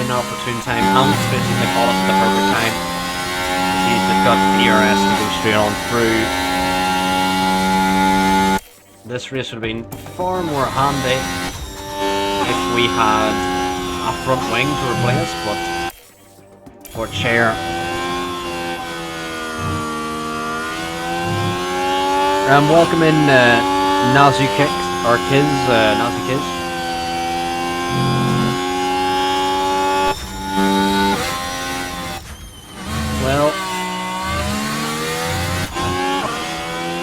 inopportune time. Hamilton's basically caught us at the perfect time. He's just got DRS to go straight on through. This race would have been far more handy if we had a front wing to replace, but Pourchaire. Welcome in Nazu Kicks, or Kiz, Nazu Kiz. Well,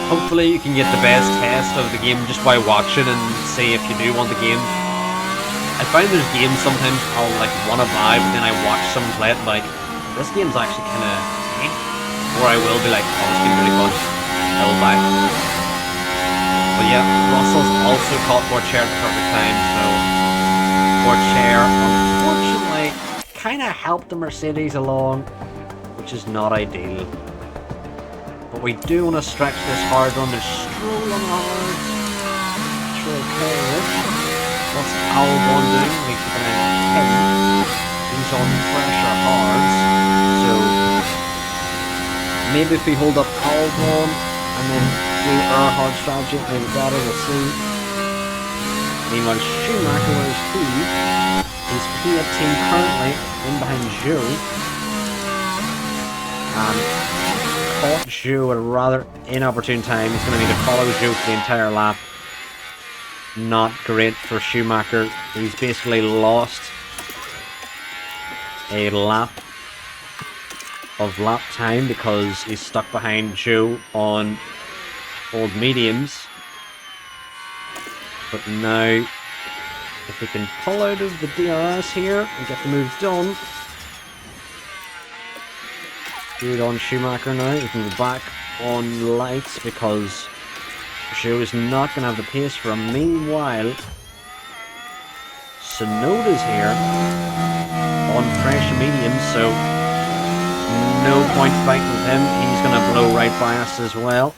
hopefully you can get the best test of the game just by watching and see if you do want the game. I find there's games sometimes I'll like want to buy, but then I watch someone play it and like, this game's actually kind of neat. Or I will be like, oh, this game's really fun. I will buy. But yeah, Russell's also caught Pourchaire at the perfect time, so Pourchaire unfortunately kind of helped the Mercedes along, which is not ideal. But we do want to stretch this hard on. There's Stroll on hard. Stroll what's Albon doing? We keep an eye on him. He's on pressure hard. So maybe if we hold up Albon and then do our hard strategy, maybe better, we'll see. Meanwhile, Schumacher, where's he? He's P18 currently in behind Zhou. Caught Zhou at a rather inopportune time. He's going to need to follow Zhou for the entire lap. Not great for Schumacher. He's basically lost a lap of lap time because he's stuck behind Zhou on old mediums. But now, if we can pull out of the DRS here and get the move done. Good on Schumacher now. We can go back on lights because Zhou is not going to have the pace for him. Meanwhile, Tsunoda's here on fresh mediums, so no point fighting with him. He's going to blow right by us as well.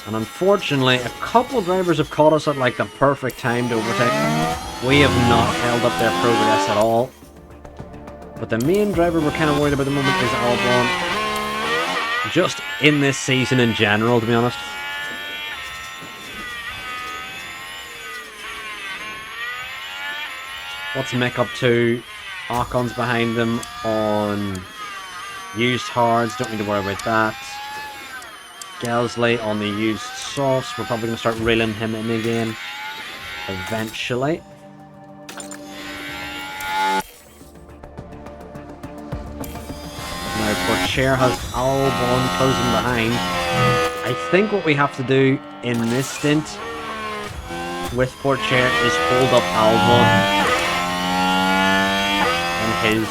And unfortunately, a couple of drivers have caught us at like the perfect time to overtake. We have not held up their progress at all. But the main driver we're kind of worried about at the moment is Albon. Just in this season in general, to be honest. What's Mick up to? Ocon's behind them on used hards. Don't need to worry about that. Gasly on the used softs. We're probably going to start reeling him in again eventually. Now Pourchaire has Albon closing behind. I think what we have to do in this stint with Pourchaire is hold up Albon and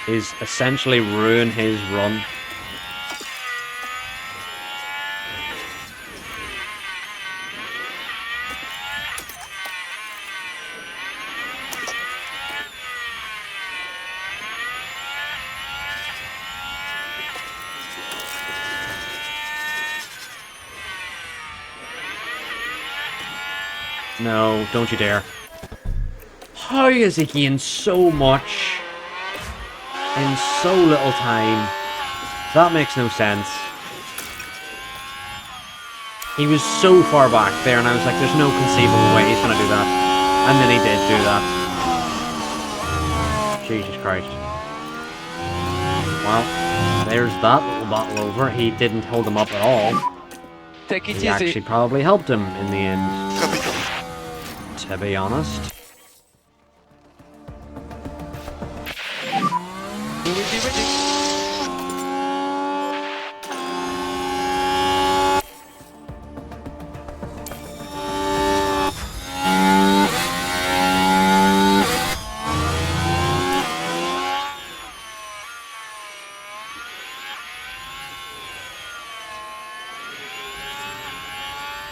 is essentially ruin his run. No, don't you dare. How has he gained so much in so little time? That makes no sense. He was so far back there, and I was like, there's no conceivable way he's going to do that. And then he did do that. Jesus Christ. Well, there's that little battle over. He didn't hold him up at all. Take it He easy. actually probably helped him in the end, Copy. to be honest. We will be ready.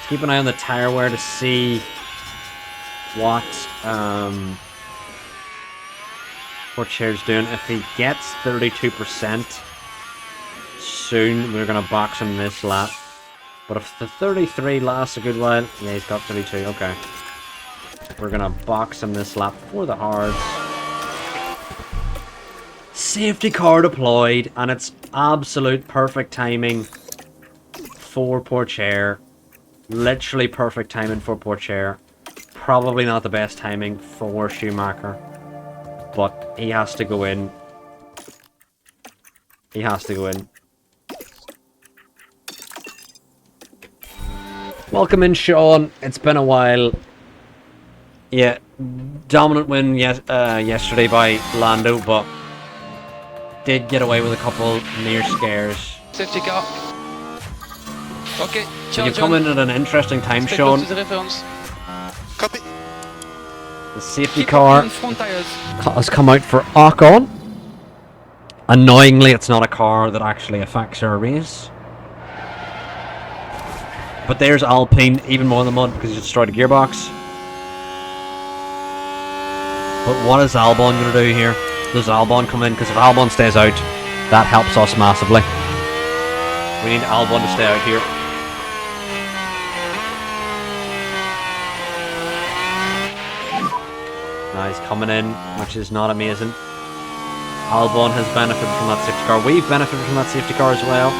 Keep an eye on the tire wear to see what Porchair's doing. If he gets 32% soon, we're going to box him this lap. But if the 33 lasts a good while, yeah, he's got 32, okay. We're going to box him this lap for the hards. Safety car deployed, and it's absolute perfect timing for Porchair. Literally perfect timing for Porchair. Probably not the best timing for Schumacher. But he has to go in. He has to go in. Welcome in, Sean. It's been a while. Yeah, dominant win yesterday by Lando, but did get away with a couple near scares. Safety car. Okay, So you've come in at an interesting time, Stay Sean. close to the reference. Copy. The safety Keep car on front tires. has come out for Ocon. Annoyingly, it's not a car that actually affects our race. But there's Alpine, even more in the mud because he destroyed a gearbox. But what is Albon going to do here? Does Albon come in? Because if Albon stays out, that helps us massively. We need Albon to stay out here. Now he's coming in, which is not amazing. Albon has benefited from that safety car. We've benefited from that safety car as well.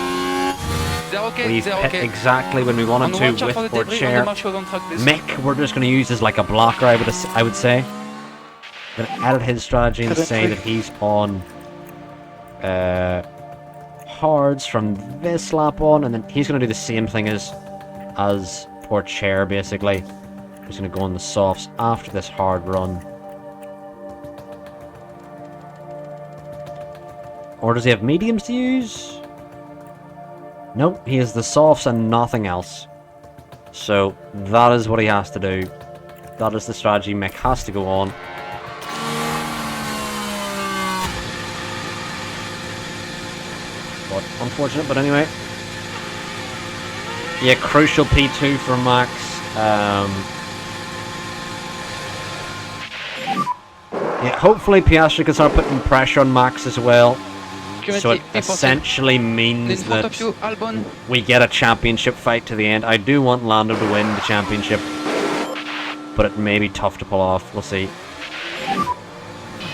They're okay, We've they're hit okay. exactly when we wanted And to watch out with for the debris on the Porchair. marshals on track, please. Mick, we're just going to use as like a blocker, I would say. Going to edit his strategy and say that he's on hards from this lap on, and then he's going to do the same thing as Porchair, basically. He's going to go on the softs after this hard run. Or does he have mediums to use? Nope, he has the softs and nothing else. So that is what he has to do. That is the strategy Mick has to go on. But unfortunate, but anyway. Yeah, crucial P2 for Max. Yeah, hopefully Piastri can start putting pressure on Max as well. So it essentially means In front that of you, Albon. we get a championship fight to the end. I do want Lando to win the championship, but it may be tough to pull off. We'll see.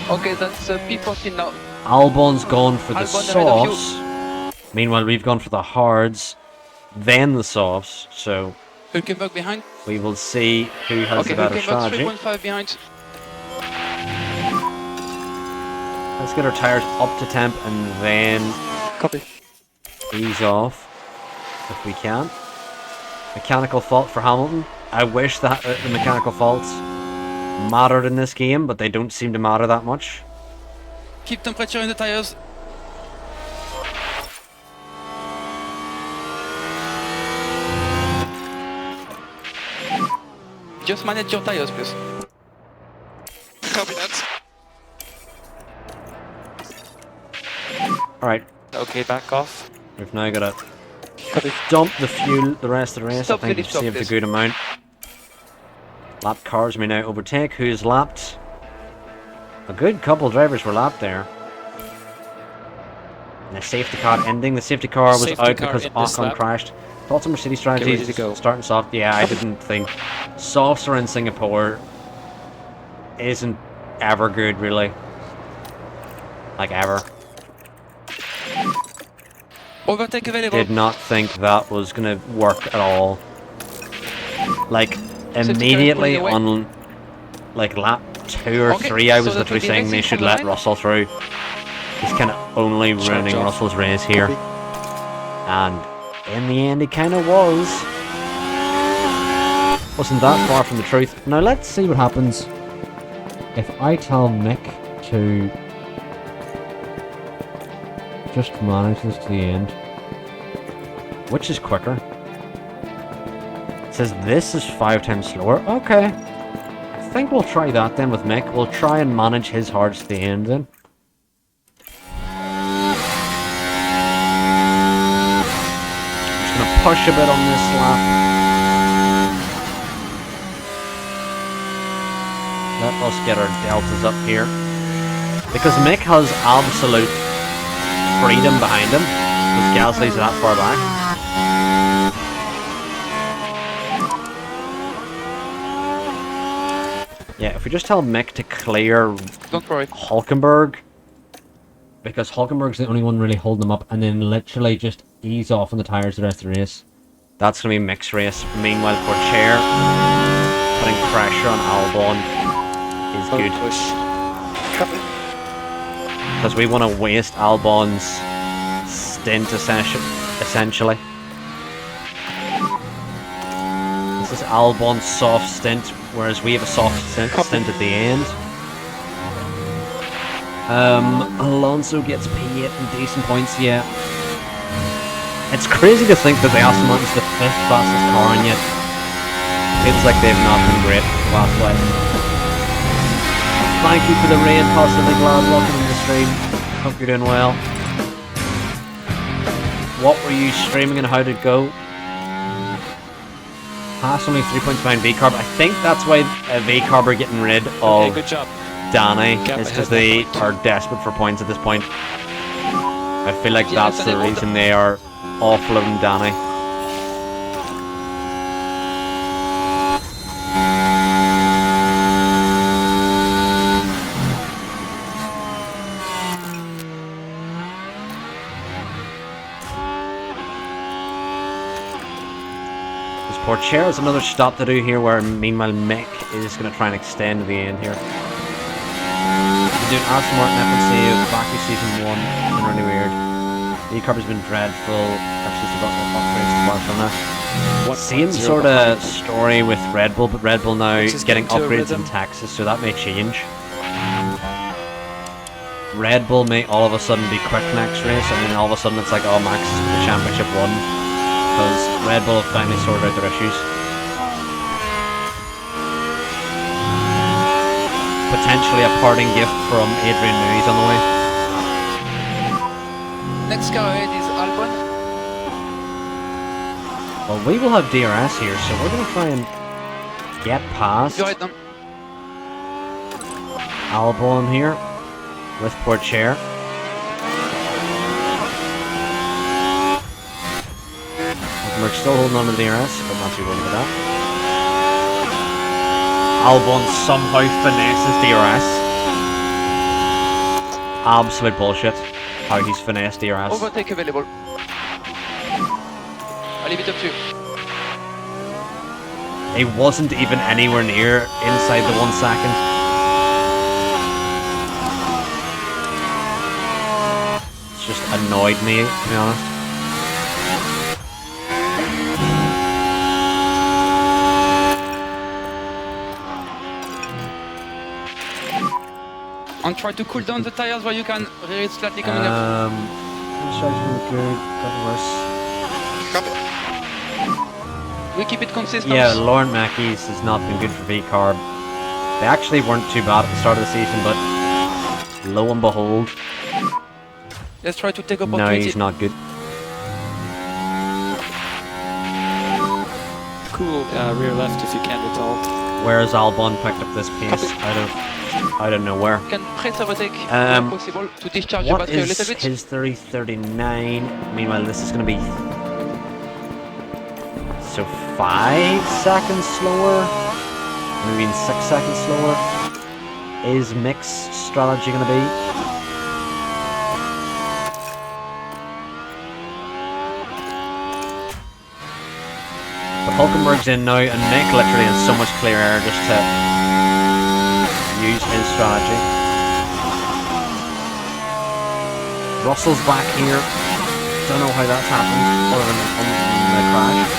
Okay, that's P14 now. Albon's gone for the Albon ahead of you. softs. Meanwhile, we've gone for the hards, then the softs. So Hülkenberg behind. we will see who has Okay, the better Hülkenberg strategy. 3.5 behind. Let's get our tires up to temp and then Copy. ease off if we can. Mechanical fault for Hamilton. I wish that the mechanical faults mattered in this game, but they don't seem to matter that much. Keep temperature in the tires. Just manage your tires, please. Copy that. Alright, Okay, back off. we've now got to Copy. dump the fuel the rest of the race. Stop I think really, we've stop saved a this. good amount. Lap cars may now overtake. Who's lapped? A good couple drivers were lapped there. And the safety car ending. The safety car was Safety out car because in this Ocon lap. crashed. Thoughts on Mercedes ready strategies? to go. Starting soft. Yeah, I didn't think. Softs are in Singapore isn't ever good, really. Like, ever. Overtake available. Did not think that was going to work at all. Like, Safety immediately car is on, like, lap 2 or Okay, 3, I was so that literally will be saying they racing should from the let line? Russell through. He's kind of only ruining off. Russell's race here. Copy. And in the end, he kind of was. Wasn't that far from the truth. Now, let's see what happens if I tell Mick to just manage this to the end. Which is quicker? It says this is 5 times slower. Okay. I think we'll try that then with Mick. We'll try and manage his hards to the end then. Just gonna push a bit on this lap. Let us get our deltas up here. Because Mick has absolute freedom behind him. Because Gasly's that far back. Yeah, if we just tell Mick to clear Don't worry. Hulkenberg, because Hulkenberg's the only one really holding them up, and then literally just ease off on the tyres the rest of the race. That's going to be Mick's race. Meanwhile, Pourchaire putting pressure on Albon is good. Push. Copy. Because we want to waste Albon's stint, essentially. This is Albon's soft stint, whereas we have a soft stint at the end. Alonso gets P8 and decent points, yeah. It's crazy to think that the Aston Martin's the 5th fastest car, and yet feels like they've not been great last way. Thank you for the raid, possibly glad welcome to the stream. Hope you're doing well. What were you streaming and how did it go? Haas only 3 points behind VCarb. I think that's why VCarb are getting rid Okay, of good job. Danny. Gap It's because ahead they by are desperate for points at this point. I feel like Yeah, that's so the they want reason they are offloading Danny. Pourchaire has another stop to do here, where meanwhile Mick is going to try and extend to the end here. We're doing Aston Martin F1 Baku Season 1, been really weird. The carb has been dreadful. Actually, forgot what upgrades to Barcelona. Same sort of story with Red Bull, but Red Bull now Just getting get into a upgrades in rhythm. Texas, so that may change. Red Bull may all of a sudden be quick next race, and then all of a sudden it's like, oh, Max, the championship won. Because Red Bull have finally sorted out their issues. Potentially a parting gift from Adrian Newey's on the way. Next car ahead is Albon. Well, we will have DRS here, so we're going to try and get past Go ahead, Albon here with Pourchaire. We're still holding on to the DRS, but not too worried about that. Albon somehow finesses DRS. Absolute bullshit how he's finessed DRS. Overtake available. I'll leave it up to you. He wasn't even anywhere near inside the 1 second. It's just annoyed me, to be honest. And try to cool down the tires while you can. It's slightly coming up. Starts really good, got worse. Copy. We keep it consistent. Yeah, Lauren Mackey's has not been good for VCarb. They actually weren't too bad at the start of the season, but lo and behold, Let's try to take now opportunity. he's not good. Cool. Rear left if you can at all. Whereas Albon picked up this pace out of nowhere. You can press overtake Um, where possible to discharge your What battery a is little bit. his 39? Meanwhile, this is going to be so 5 seconds slower, maybe 6 seconds slower. Is Mick's strategy going to be? The Hulkenberg's in now, and Nick literally has so much clear air just to use his strategy. Russell's back here. Don't know how that's happened, other than the crash.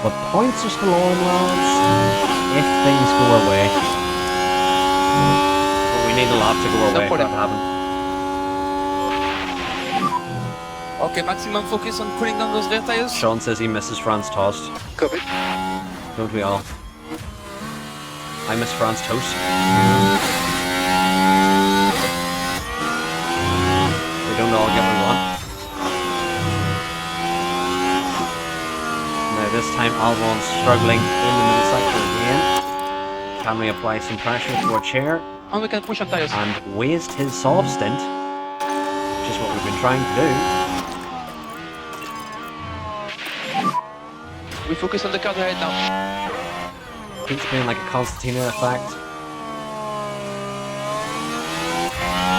But points are still on, lads, if things go our way. But we need a lot to go our way for that to happen. Okay, maximum focus on pulling down those rear tires. Sean says he misses France toast. Copy. Don't we all? I miss France toast. We don't all get what we want. Now this time Albon's struggling in the middle sector again. Can we apply some pressure to our chair And we can push on tires. and waste his soft stint, which is what we've been trying to do. We focus on the car right now. Keeps being like a Constantina effect.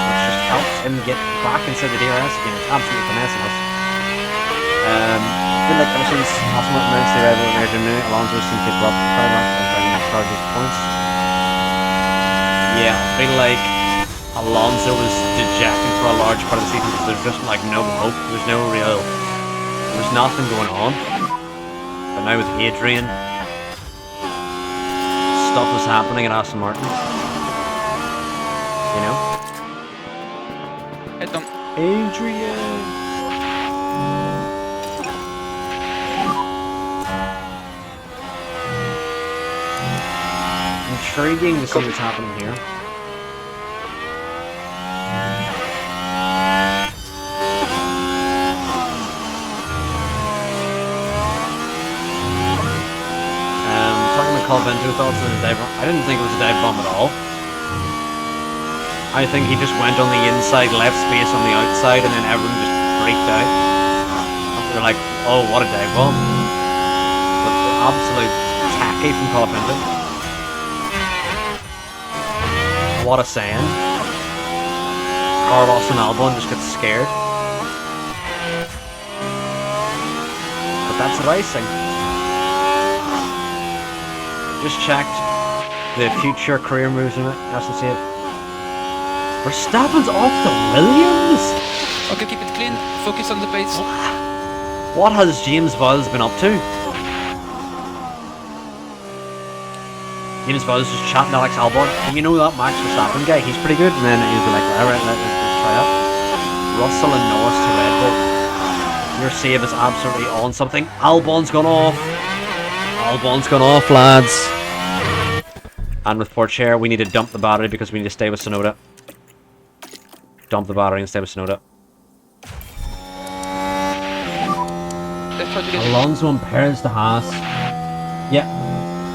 Which just helps him get back inside the DRS again. It's absolutely finessing us. I feel like ever since Aston Martin announced the arrival of Ayrton New, Alonso seems to have dropped quite a lot and trying to charge his points. Yeah, I feel like Alonso was dejected for a large part of the season because there's just like no hope. There's no real... There's nothing going on. But now with Adrian, stuff was happening at Aston Martin. You know? Head down. Adrian! Intriguing to see what's happening here. Talking about Colvento thoughts on the dive bomb. I didn't think it was a dive bomb at all. I think he just went on the inside, left space on the outside, and then everyone just freaked out. They're like, oh, what a dive bomb. But absolute tacky from Colvento. What a sand. Carlos and Albon just get scared. But that's racing. Just checked the future career moves in it. Just to see it. Verstappen's off the Williams! Okay, keep it clean. Focus on the pace. What has James Vowles been up to? James Vowles just chatting to Alex Albon. And you know that Max Verstappen guy, he's pretty good. And then he'll be like, alright, let's try that. Russell and Norris to Red Bull. Your save is absolutely on something. Albon's gone off. Albon's gone off, lads. And with Porcher, we need to dump the battery because we need to stay with Tsunoda. Dump the battery and stay with Tsunoda. Let's try to get Alonso and Perez to Haas. Yeah,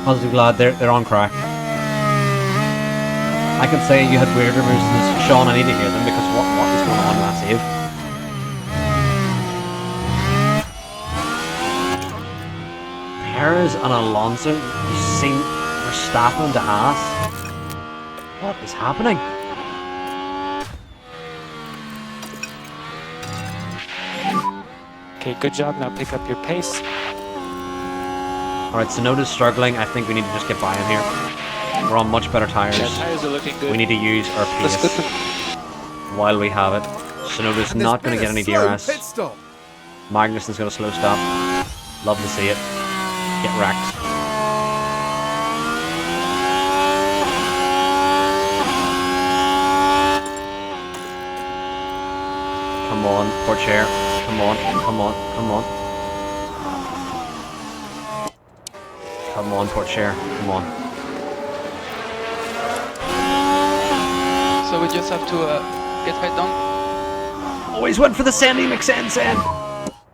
positive lad, they're on crack. I could say you had weirder moves than this. Sean, I need to hear them because what is going on in that save? Perez and Alonso, you've seen Verstappen to Haas. What is happening? Okay, good job. Now pick up your pace. Alright, Tsunoda's struggling. I think we need to just get by him here. We're on much better tires. Yeah, tires are looking good. We need to use our pace while we have it. Tsunoda's And not there's going to been get a any slow DRS. pit stop. Magnussen's going to slow stop. Love to see it. Get wrecked. Come on, poor chair. Come on, come on, come on. Come on, poor chair. Come on. So we just have to get head down. Always went for the Sandy McSand sand.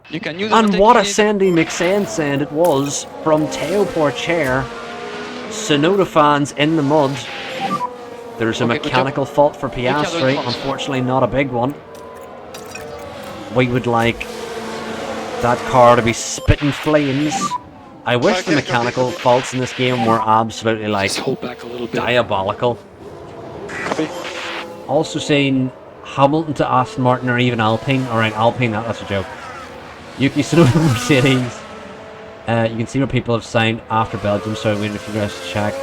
You can use And overtake what a if you need. Sandy McSand sand it was from Teo Porcher. Tsunoda fans in the mud. There's a Okay, good mechanical fault for job, Piastri, Fox. unfortunately not a big one. We would like that car to be spitting flames. I wish the mechanical faults in this game were absolutely like Just hold back a little bit. diabolical. Copy. Also seen Hamilton to Aston Martin or even Alpine. Alright, Alpine, that's a joke. Yuki Tsunoda Mercedes. You can see where people have signed after Belgium, so I'm waiting for you guys to check.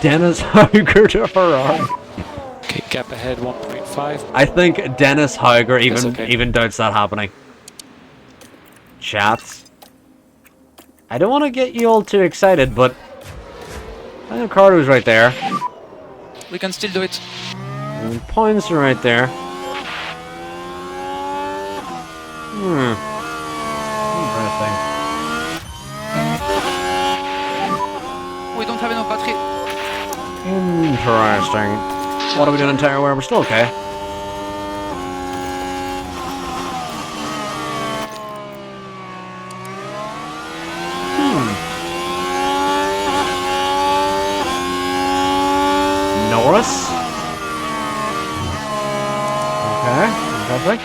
Dennis Hauger to Ferrari. Okay, gap ahead 1.5. I think Dennis Hauger That's okay. even doubts that happening. Chats. I don't want to get you all too excited, but I think Ricardo's right there. We can still do it. And points are right there. Interesting. We don't have enough battery. Interesting. What are we doing in tire wear? We're still okay. Norris. Okay, interesting.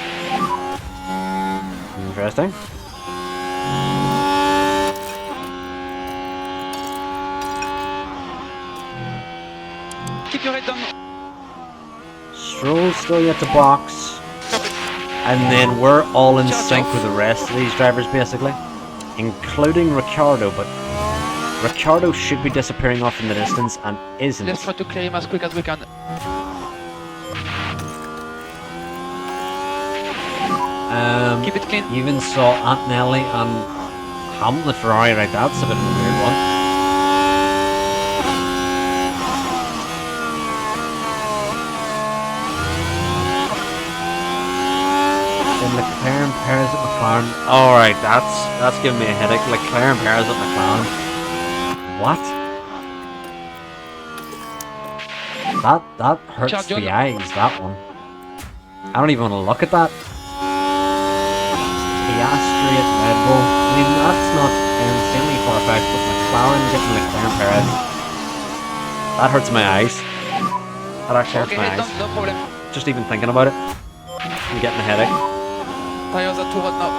Interesting. Keep your head down. Stroll's still yet to box. And then we're all in sync with the rest of these drivers, basically. Including Ricciardo, but Ricciardo should be disappearing off in the distance and isn't. Let's try to clear him as quick as we can. Keep it clean. You even saw Antonelli and Hamilton Ferrari, right? That's a bit of a weird one. Then Leclerc and Perez at McLaren. Alright, that's giving me a headache. Leclerc and Perez at McLaren. What? That hurts the eyes, that one. I don't even want to look at that. Piastri at Red Bull. I mean, that's not insanely far-fetched, but McLaren getting Leclerc and Perez. That hurts my eyes. That actually hurts my head eyes. down, no problem. Just even thinking about it. I'm getting a headache. Tires are too hot now.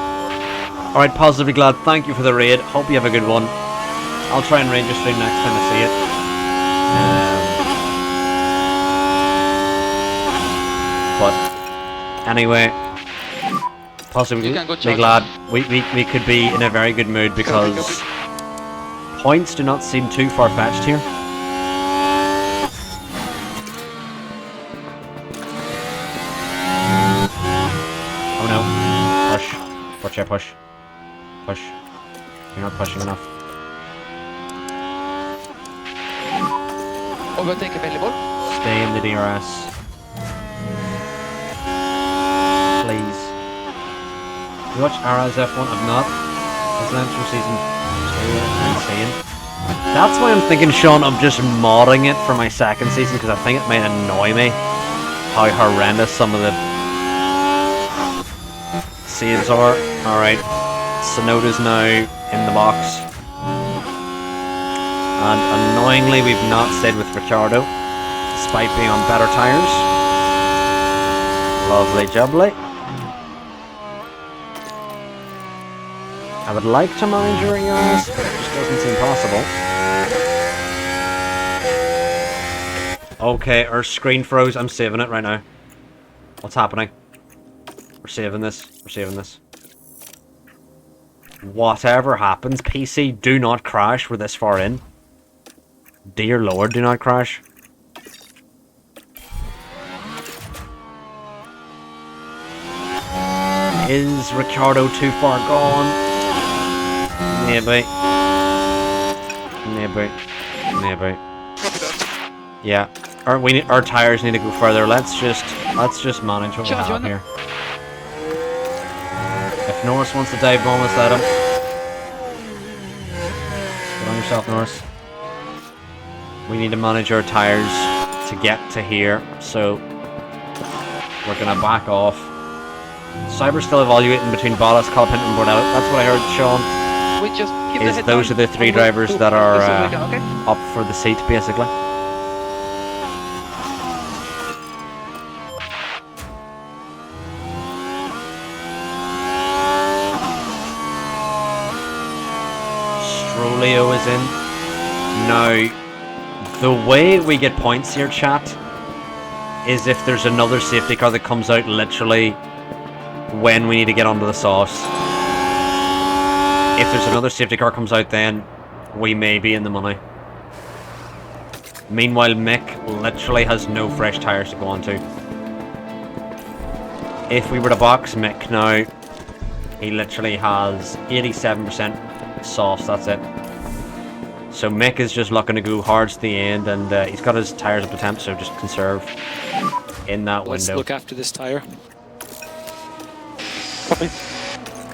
Alright, Positively Glad, thank you for the raid. Hope you have a good one. I'll try and range your stream next time I see it. But anyway, Possibly Glad we could be in a very good mood because points do not seem too far-fetched here. Oh no. Push. Watch out, push. Push. You're not pushing enough. Overtake available. Stay in the DRS. Please. You watch Ara's F1? I've not. Presidential season 2, insane. That's why I'm thinking, Sean, of just modding it for my second season because I think it might annoy me how horrendous some of the saves are. Alright. Sonoda's now in the box. And annoyingly, we've not stayed with Ricciardo, despite being on better tyres. Lovely jubbly. I would like to manage your ERS, but it just doesn't seem possible. Okay, our screen froze. I'm saving it right now. What's happening? We're saving this. We're saving this. Whatever happens, PC, do not crash. We're this far in. Dear Lord, do not crash. Is Ricciardo too far gone? Maybe. Maybe. Maybe. Yeah. Our tires need to go further. Let's just manage what we have here. If Norris wants to dive bomb us, let him. Get on yourself, Norris. We need to manage our tires to get to here, so we're gonna back off. Cyber's still evaluating between Bottas, Colpint, and Bordello. That's what I heard, Sean. We just keep the head Those down. are the three drivers that are Okay. up for the seat, basically. Strollio is in. Now, the way we get points here, chat, is if there's another safety car that comes out literally when we need to get onto the sauce. If there's another safety car comes out, then we may be in the money. Meanwhile, Mick literally has no fresh tires to go onto. If we were to box Mick now, he literally has 87% softs, that's it. So Mick is just looking to go hard to the end, and he's got his tires up to temp, so just conserve in that Let's window. look after this tire. Copy.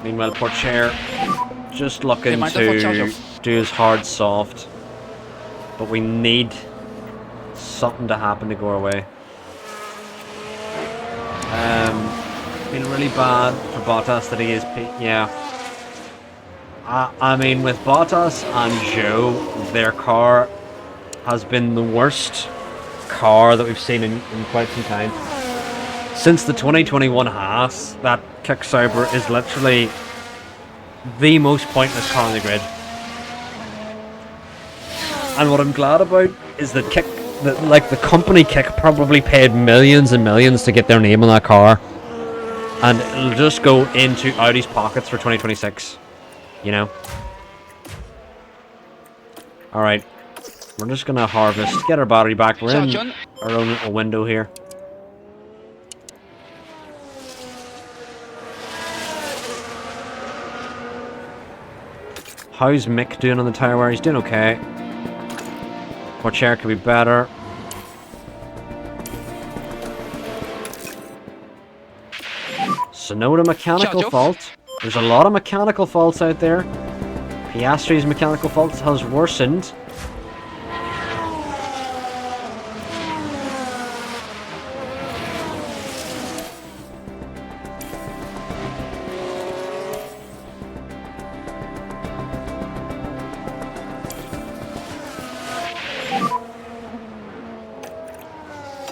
Meanwhile, Porcher just looking Reminder for charge to off. do his hard soft, but we need something to happen to go our way. Been really bad for Bottas that he is. Yeah. I mean, with Bottas and Joe, their car has been the worst car that we've seen in quite some time. Since the 2021 Haas, that Kick Sauber is literally the most pointless car on the grid. And what I'm glad about is that the company Kick probably paid millions and millions to get their name on that car, and it'll just go into Audi's pockets for 2026. You know. All right, we're just gonna harvest, get our battery back. We're in John. our own little window here. How's Mick doing on the tire wear? He's doing okay. Porcher could be better. Sonoda mechanical Charge off. fault. There's a lot of mechanical faults out there. Piastri's mechanical faults has worsened.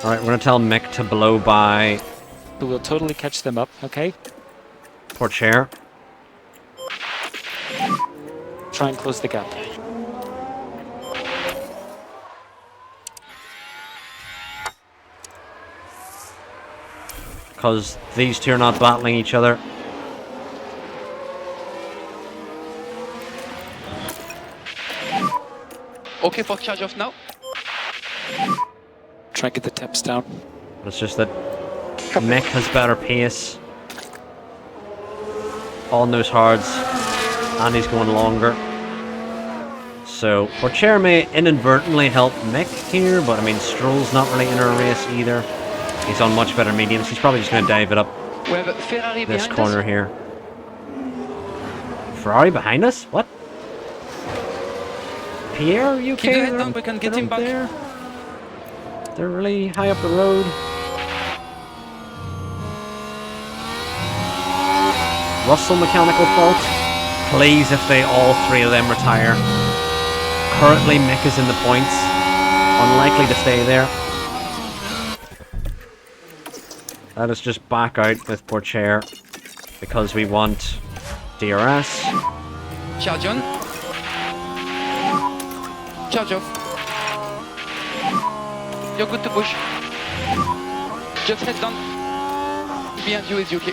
Alright, we're gonna tell Mick to blow by So we'll totally catch them up, okay? Porcher. Try and close the gap. Because these two are not battling each other. Okay for charge off now. Try and get the temps down. But it's just that Mick has better pace on those hards, and he's going longer. So Porcher may inadvertently help Mick here, but I mean Stroll's not really in our race either. He's on much better mediums. He's probably just going to dive it up We have a Ferrari this behind corner us. here. Ferrari behind us? What? Pierre, are you okay? Keep the head They're down, on- we can get they're him up back. there? They're really high up the road. Russell mechanical fault. Please, if they all three of them retire. Currently, Mick is in the points. Unlikely to stay there. Let us just back out with Porcher because we want DRS. Charge on. Charge off. You're good to push. Just head down. Behind you is UK.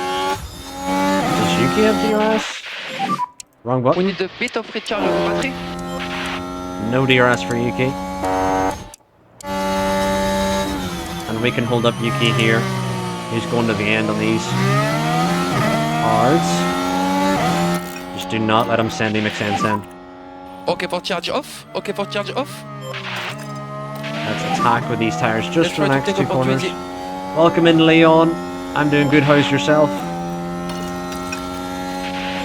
Does Yuki have DRS? Wrong We button. need a bit of recharge of battery. No DRS for Yuki. And we can hold up Yuki here. He's going to the end on these hards. Just do not let him send him McSensen. Okay for charge off. Okay for charge off. Let's attack with these tires just Let's for the try to next take two corners. opportunity. Welcome in, Leon. I'm doing good. How's yourself?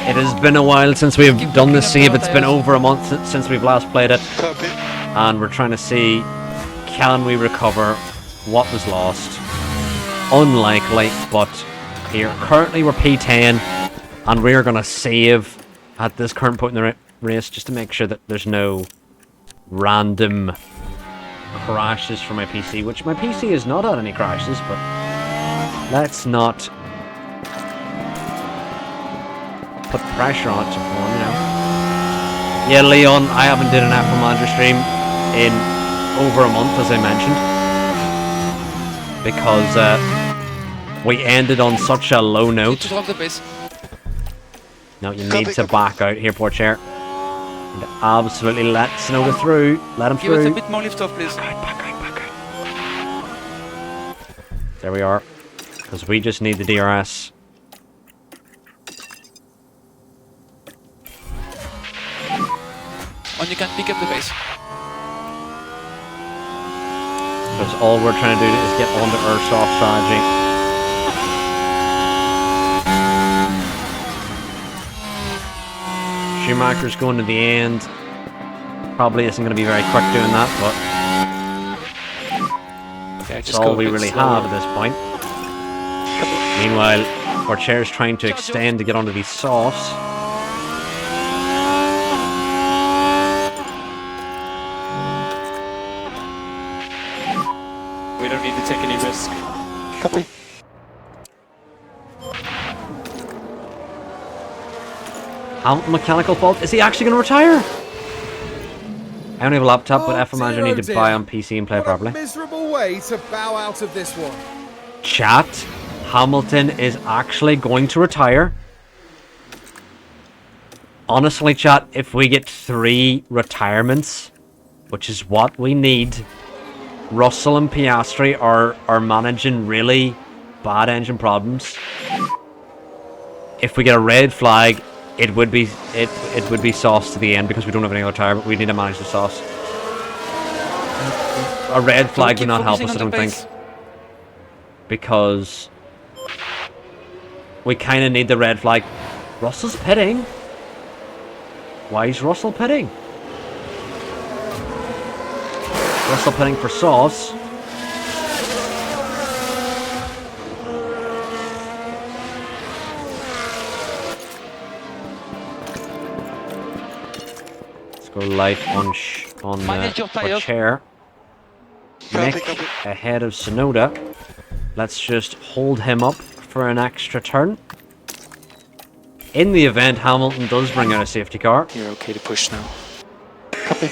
It has been a while since we've Keep done this looking save. at It's the been tires. over a month since we've last played it. Copy. And we're trying to see, can we recover what was lost? Unlikely, but here. Currently we're P10, and we're going to save at this current point in the race just to make sure that there's no random crashes for my PC, which my PC has not had any crashes, but let's not put pressure on it to perform, you know. Yeah, Leon, I haven't did an F1 Manager stream in over a month, as I mentioned, because we ended on such a low Need note. to drop the pace. No, you need to back out here, poor chair. And absolutely let Sonoda through. Let him Give us a through. bit more lift off, please. Back out. There we are. Because we just need the DRS. And you can pick up the pace. Because all we're trying to do is get onto our soft strategy. Schumacher's going to the end. Probably isn't going to be very quick doing that, but that's all we really have at this point. Meanwhile, our chair's trying to extend to get onto these softs. We don't need to take any risk. Copy. Hamilton mechanical fault. Is he actually going to retire? I don't have a laptop, but F1 Manager need to buy on PC and play properly. Miserable way to bow out of this one. Chat, Hamilton is actually going to retire. Honestly, chat, if we get 3 retirements, which is what we need, Russell and Piastri are managing really bad engine problems. If we get a red flag, it would be sauce to the end because we don't have any other tire, but we need to manage the sauce. A red flag would not help us, I don't think. Because we kind of need the red flag. Russell's pitting. Why is Russell pitting? Russell pitting for sauce. Let's go light on chair. Mick ahead of Sonoda. Let's just hold him up for an extra turn. In the event Hamilton does bring out a safety car. You're okay to push now. Copy.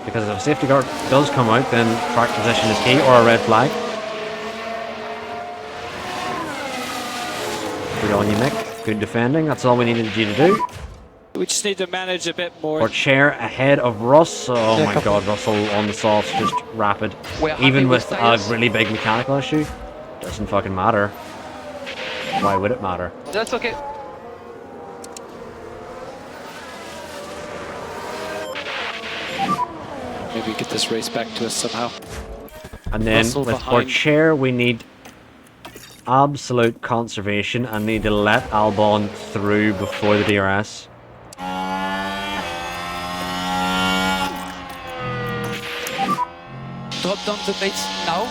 Because if a safety car does come out, then track position is key, or a red flag. Good on you, Mick. Good defending. That's all we needed you to do. We just need to manage a bit more. Or chair ahead of Russ. Oh my god, Russell on the softs, just rapid. Even with a really big mechanical issue, doesn't fucking matter. Why would it matter? That's okay. Maybe get this race back to us somehow. And then Russell with behind. our chair, we need absolute conservation and need to let Albon through before the DRS. Drop down the plates now.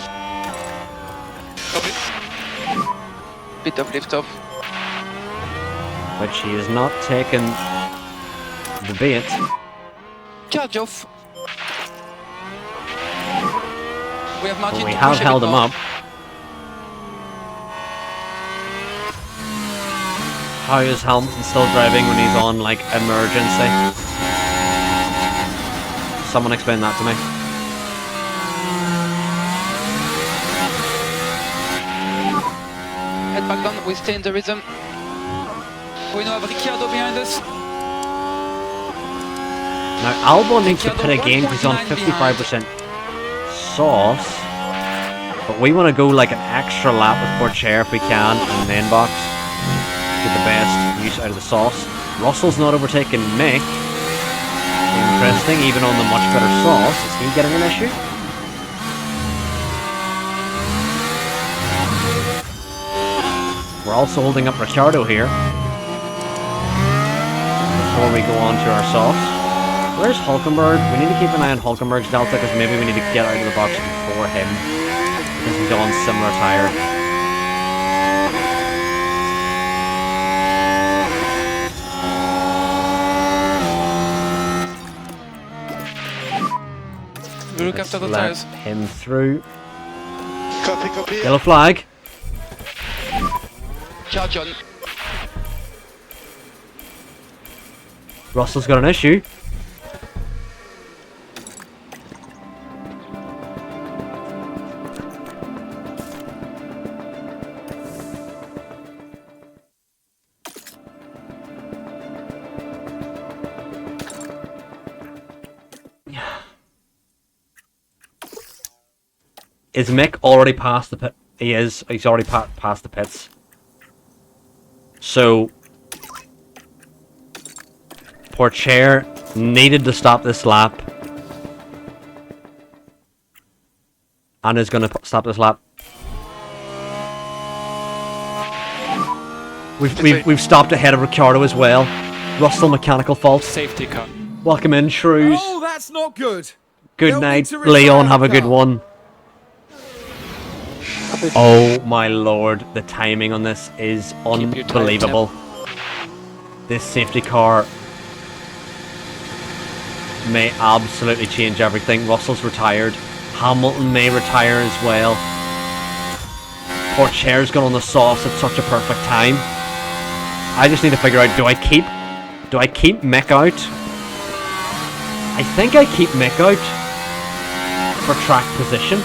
Bit of lift off. Which he has not taken the bait. Charge off. We have margin But we to have push a held bit him more. up. How is Hamilton still driving when he's on, like, emergency? Someone explain that to me. Head back down, we stay in the rhythm. We now have Ricciardo behind us. Now, Albon needs to pit again because he's on 55% sauce. But we want to go like an extra lap with poor chair if we can, and then box. Get the best use out of the sauce. Russell's not overtaking Mick. Interesting, even on the much better sauce. Is he getting an issue? We're also holding up Ricciardo here. Before we go on to our sauce. Where's Hulkenberg? We need to keep an eye on Hulkenberg's delta because maybe we need to get out of the box before him. Because he's on similar tire. We look after the Let tires. him through. Copy. Yellow flag. Charge on. Russell's got an issue. Is Mick already past the pit? He is. He's already past the pits. So, Pourchaire needed to stop this lap. And is going to stop this lap. We've stopped ahead of Ricciardo as well. Russell mechanical fault. Safety car. Welcome in, Shrews. Oh, that's not good. Good They'll night, need to retire Leon. the Have a good car. one. Oh my lord, the timing on this is Keep your tire unbelievable. This safety car may absolutely change everything. Russell's retired. Hamilton may retire as well. Pourchaire's gone on the sauce at such a perfect time. I just need to figure out, do I keep Mick out? I think I keep Mick out for track position.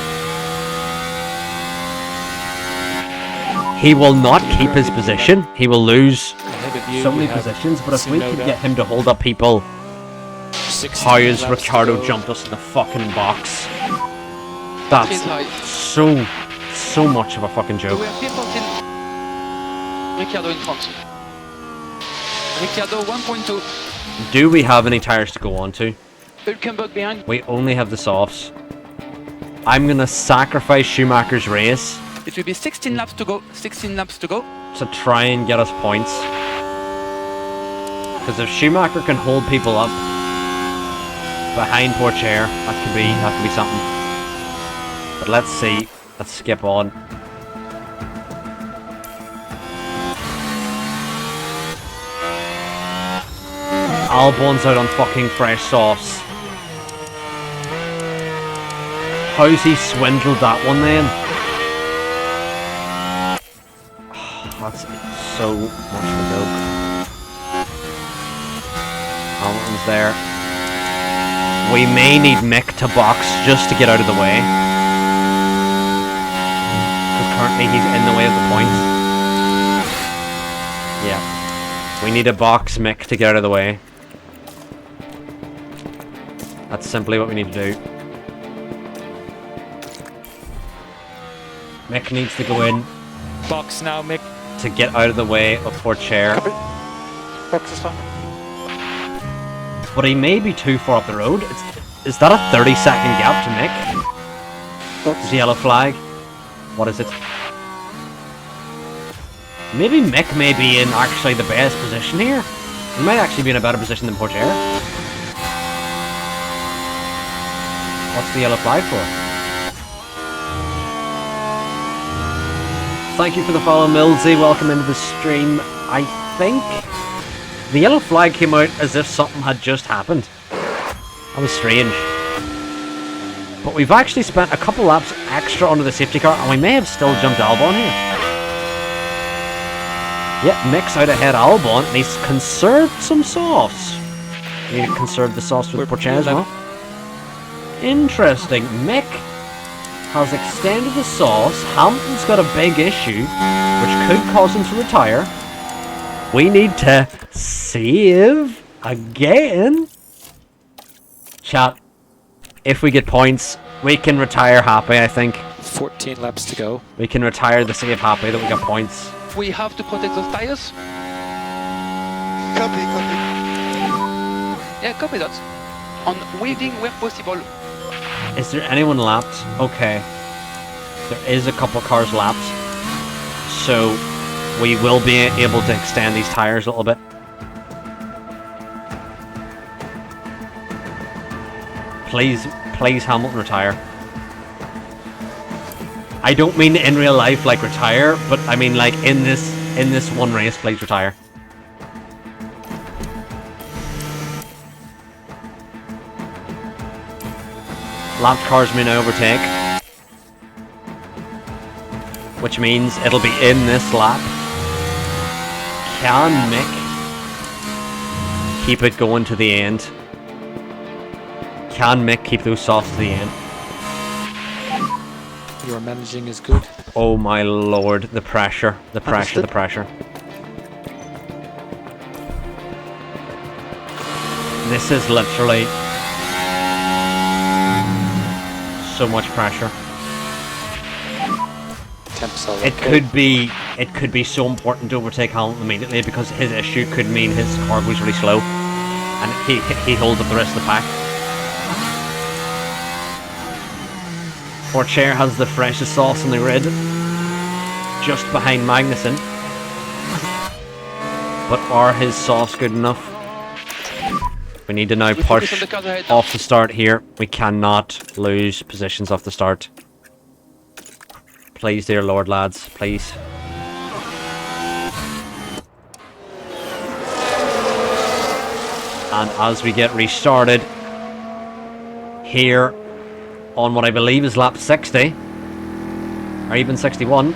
He will not keep his position. He will lose Ahead of you, so many you have positions, but if we Tsunoda. can get him to hold up people, 16 how has laps to Ricciardo go. jumped us in the fucking box? That's He's high. so much of a fucking We joke. are P14. Ricciardo in front. Ricciardo 1.2. Do we have any tires to go on to? Hülkenberg behind. We only have the softs. I'm gonna sacrifice Schumacher's race It will be 16 laps to go. 16 laps to go. to try and get us points. Because if Schumacher can hold people up behind Pourchaire, that could be something. But let's see. Let's skip on. Albon's out on fucking fresh softs. How's he swindled that one then? That's so much of a joke. Hamilton's there. We may need Mick to box just to get out of the way. Because currently he's in the way of the points. Yeah. We need to box Mick to get out of the way. That's simply what we need to do. Mick needs to go in Box now, Mick. to get out of the way of Pourchaire. Copy. Box is done. But he may be too far up the road. Is that a 30-second gap to Mick? Box. There's a yellow flag. What is it? Maybe Mick may be in actually the best position here. He might actually be in a better position than Pourchaire. What's the yellow flag for? Thank you for the follow, Millsy. Welcome into the stream. I think the yellow flag came out as if something had just happened. That was strange. But we've actually spent a couple laps extra under the safety car, and we may have still jumped Albon here. Yep, Mick's out ahead Albon, and he's conserved some softs. We need to conserve the softs with Pourchaire as well. Interesting. Mick has extended the sauce. Hamilton's got a big issue, which could cause him to retire. We need to save again. Chat, if we get points, we can retire happy, I think. 14 laps to go. We can retire the save happy that we got points. We have to protect those tires. Copy, copy. Yeah, copy that. On wheeling where possible. Is there anyone lapped? Okay. There is a couple cars lapped. So we will be able to extend these tires a little bit. Please Hamilton retire. I don't mean in real life like retire, but I mean like in this one race, please retire. Lapped cars may now overtake, which means it'll be in this lap. keep it going to the end? Can Mick keep those softs to the end? Your managing is good. Oh my lord, the pressure, the pressure, the pressure. This is literally so much pressure. Temps are It okay. could be so important to overtake Hamilton immediately because his issue could mean his car goes really slow, and he holds up the rest of the pack. Fortier has the freshest sauce in the grid, just behind Magnussen. But are his sauce good enough? We need to now push off the start here. We cannot lose positions off the start. Please, dear Lord, lads, please. And as we get restarted here on what I believe is lap 60, or even 61.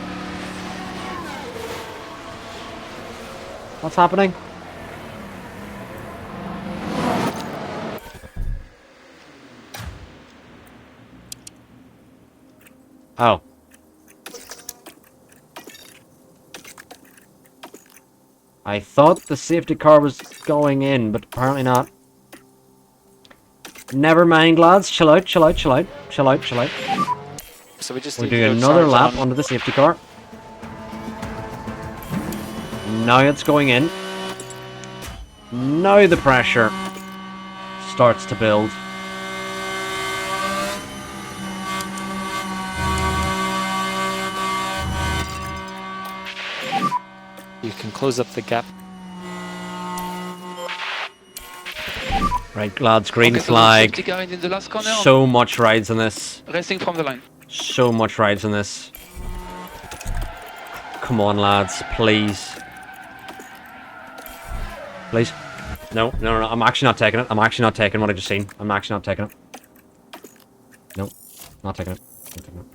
What's happening? Oh. I thought the safety car was going in, but apparently not. Never mind, lads. Chill out, chill out, chill out. Chill out, chill out. So we just We'll need do to another charge lap on. onto the safety car. Now it's going in. Now the pressure starts to build. You can close up the gap. Right, lads, green Okay, so the flag. safety car in the last corner. So much rides in this. Racing from the line. So much rides in this. Come on, lads, please. Please. No, no, no, I'm actually not taking it. I'm actually not taking what I just seen. I'm actually not taking it. No, not taking it. Not taking it.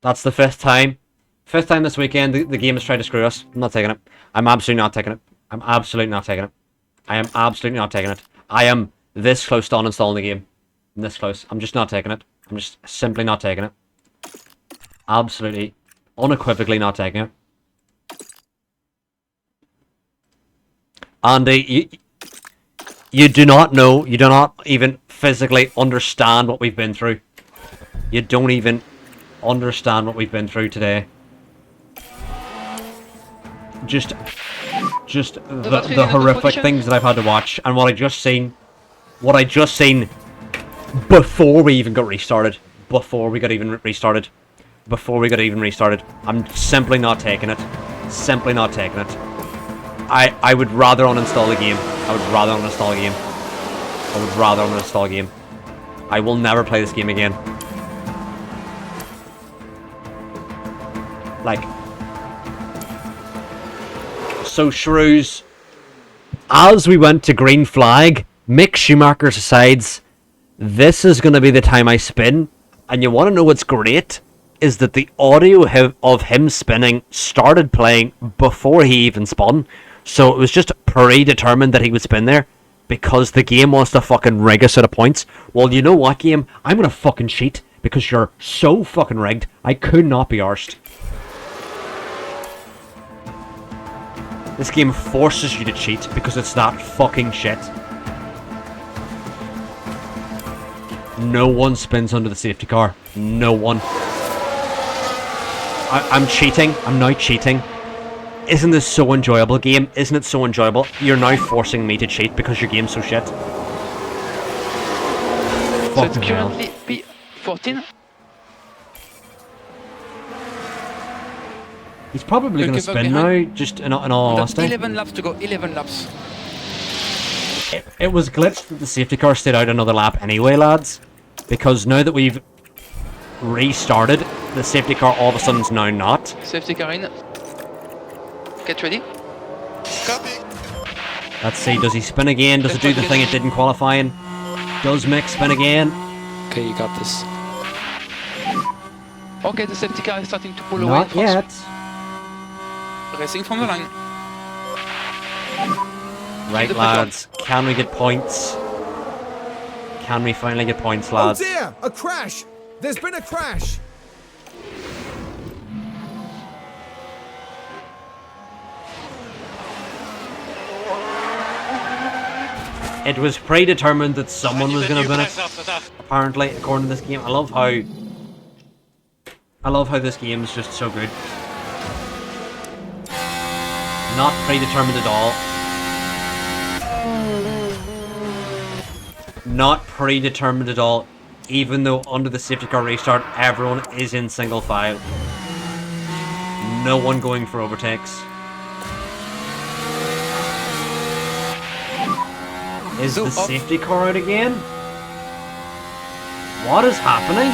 That's the fifth time. Fifth time this weekend the game has tried to screw us. I'm not taking it. I'm absolutely not taking it. I'm absolutely not taking it. I am absolutely not taking it. I am this close to uninstalling the game. I'm this close. I'm just not taking it. I'm just simply not taking it. Absolutely, unequivocally not taking it. Andy, you do not know, you do not even physically understand what we've been through. You don't even understand what we've been through today. Just the horrific things that I've had to watch, and what I just seen before we even got restarted. Before we got even restarted. I'm simply not taking it. Simply not taking it. I would rather uninstall the game. I would rather uninstall the game. I would rather uninstall the game. I will never play this game again. Like, so Shrews, as we went to green flag, Mick Schumacher decides this is going to be the time I spin. And you want to know what's great? Is that the audio of him spinning started playing before he even spun. So it was just predetermined that he would spin there. Because the game wants to fucking rig us at a points. Well, you know what, game? I'm going to fucking cheat. Because you're so fucking rigged. I could not be arsed. This game forces you to cheat because it's that fucking shit. No one spins under the safety car. No one. I'm cheating. I'm now cheating. Isn't this so enjoyable, game? Isn't it so enjoyable? You're now forcing me to cheat because your game's so shit. So it's Fucking hell. currently P14. He's probably going to Okay, spin now, just in all That's honesty. 11 laps to go, 11 laps. It was glitched that the safety car stayed out another lap anyway, lads. Because now that we've restarted, the safety car all of a sudden is now not. Safety car in. Get ready. Let's see, does he spin again? Does it do the thing it did in qualifying? Does Mick spin again? Okay, you got this. Okay, the safety car is starting to pull away. Not yet. racing from the line. Right, the lads. Can we get points? Can we finally get points, Oh lads? dear! A crash! There's been a crash! It was predetermined that someone was going to win it. Apparently, according to this game. I love how this game is just so good. Not predetermined at all. Not predetermined at all. Even though under the safety car restart, everyone is in single file. No one going for overtakes. Is the safety car out again? What is happening?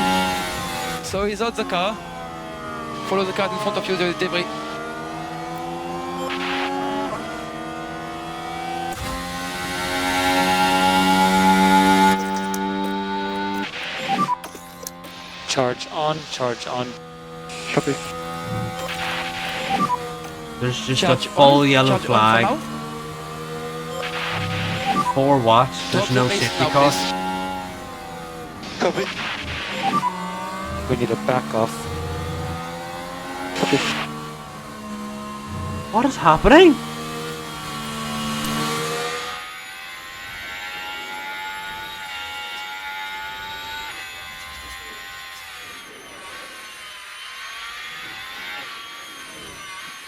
So he's out the car. Follow the car in front of you, there is debris. Charge on, charge on. Copy. There's just Charge a full on, yellow charge on flag. for now. For what? There's Drop no the base safety now, car. please. Copy. We need to back off. Copy. What is happening?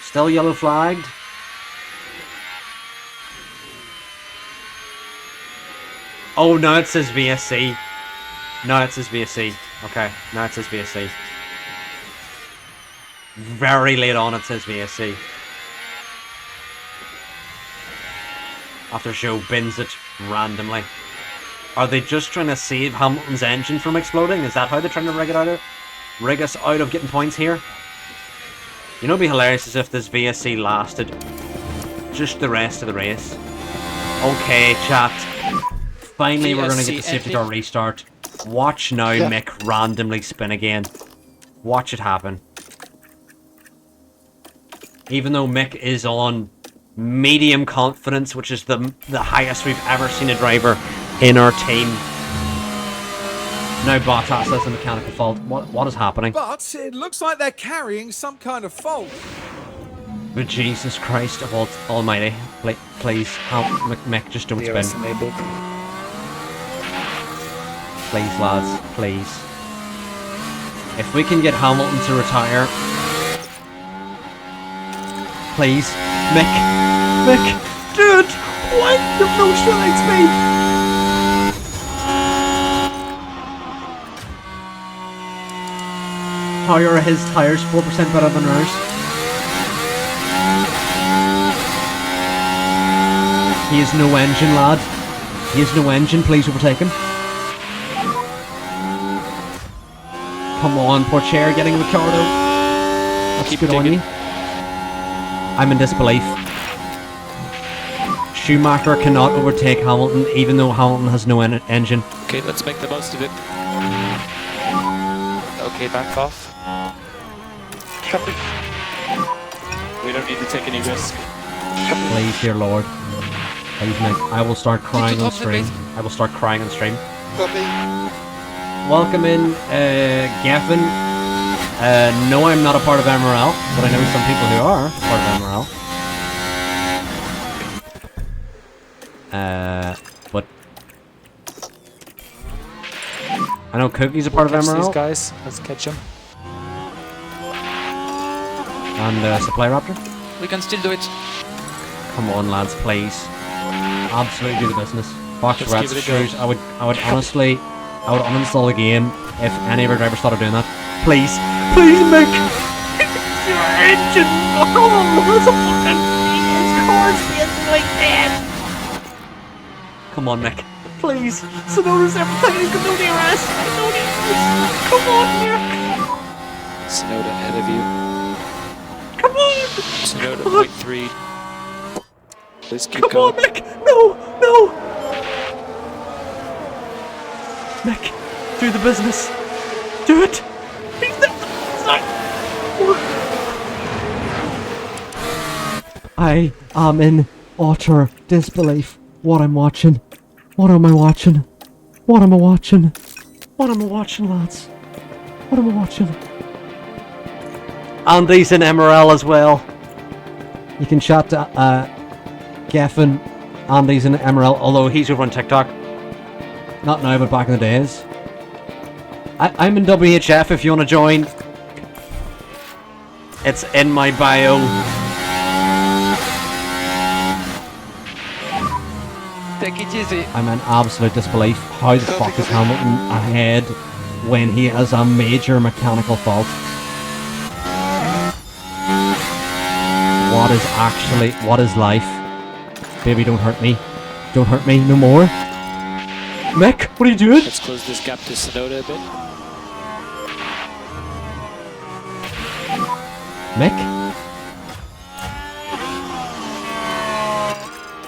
Still yellow flagged. Oh, now it says VSC. Now it says VSC. Okay, now it says VSC. Very late on it says VSC. After show bins it randomly. Are they just trying to save Hamilton's engine from exploding? Is that how they're trying to rig us out of getting points here? You know, it'd be hilarious as if this VSC lasted just the rest of the race. Okay, chat. Finally, we're gonna get the safety car restart. Watch now, Yeah. Mick randomly spin again. Watch it happen. Even though Mick is on medium confidence, which is the highest we've ever seen a driver in our team. Now Bottas has a mechanical fault. What is happening? But it looks like they're carrying some kind of fault. But Jesus Christ of Almighty, please help Mick, just don't spin. Enabled. Please, lads, please. If we can get Hamilton to retire, please, Mick, dude, what? You've no straight speed. How are his tires 4% better than ours? He has no engine, lad. He has no engine. Please overtake him. Come on, poor chair getting Ricardo. That's Keep good on digging. you. I'm in disbelief. Schumacher cannot overtake Hamilton, even though Hamilton has no engine. Okay, let's make the most of it. Okay, back off. Copy. We don't need to take any risk. Please, dear Lord. Please, Mick. I will start crying on drop the stream. base? I will start crying on stream. Copy. Welcome in, Geffen. No, I'm not a part of MRL, but I know some people who are part of MRL. But I know Cookie's a part of Catch these MRL, guys. Let's catch them. and Supply Raptor. We can still do it. Come on, lads, please. Absolutely do the business. Box Let's rats, give it a go. shoes. I would honestly, I would uninstall the game if any of our drivers started doing that. Please, Mick. It's your engine. Oh, it's a fucking car's getting like that. Come on, Mick. Please. Sonoda's everything. He's gonna do the rest. Come on, Mick. Sonoda ahead of you. Come on. Sonoda Come on. 0.3. Please keep Come going. on, Mick. No. Mick, do the business. Do it. He's the... I am in utter disbelief. What I'm watching. What am I watching? What am I watching? What am I watching, lads? What am I watching? Andy's in MRL as well. You can chat to Geffen. Andy's in MRL, although he's over on TikTok. Not now, but back in the days. I'm in WHF if you want to join. It's in my bio. Take it easy. I'm in absolute disbelief. How the fuck is Hamilton ahead when he has a major mechanical fault? What is life? Baby, don't hurt me. Don't hurt me no more. Mick, what are you doing? Let's close this gap to Sonoda a bit. Mick?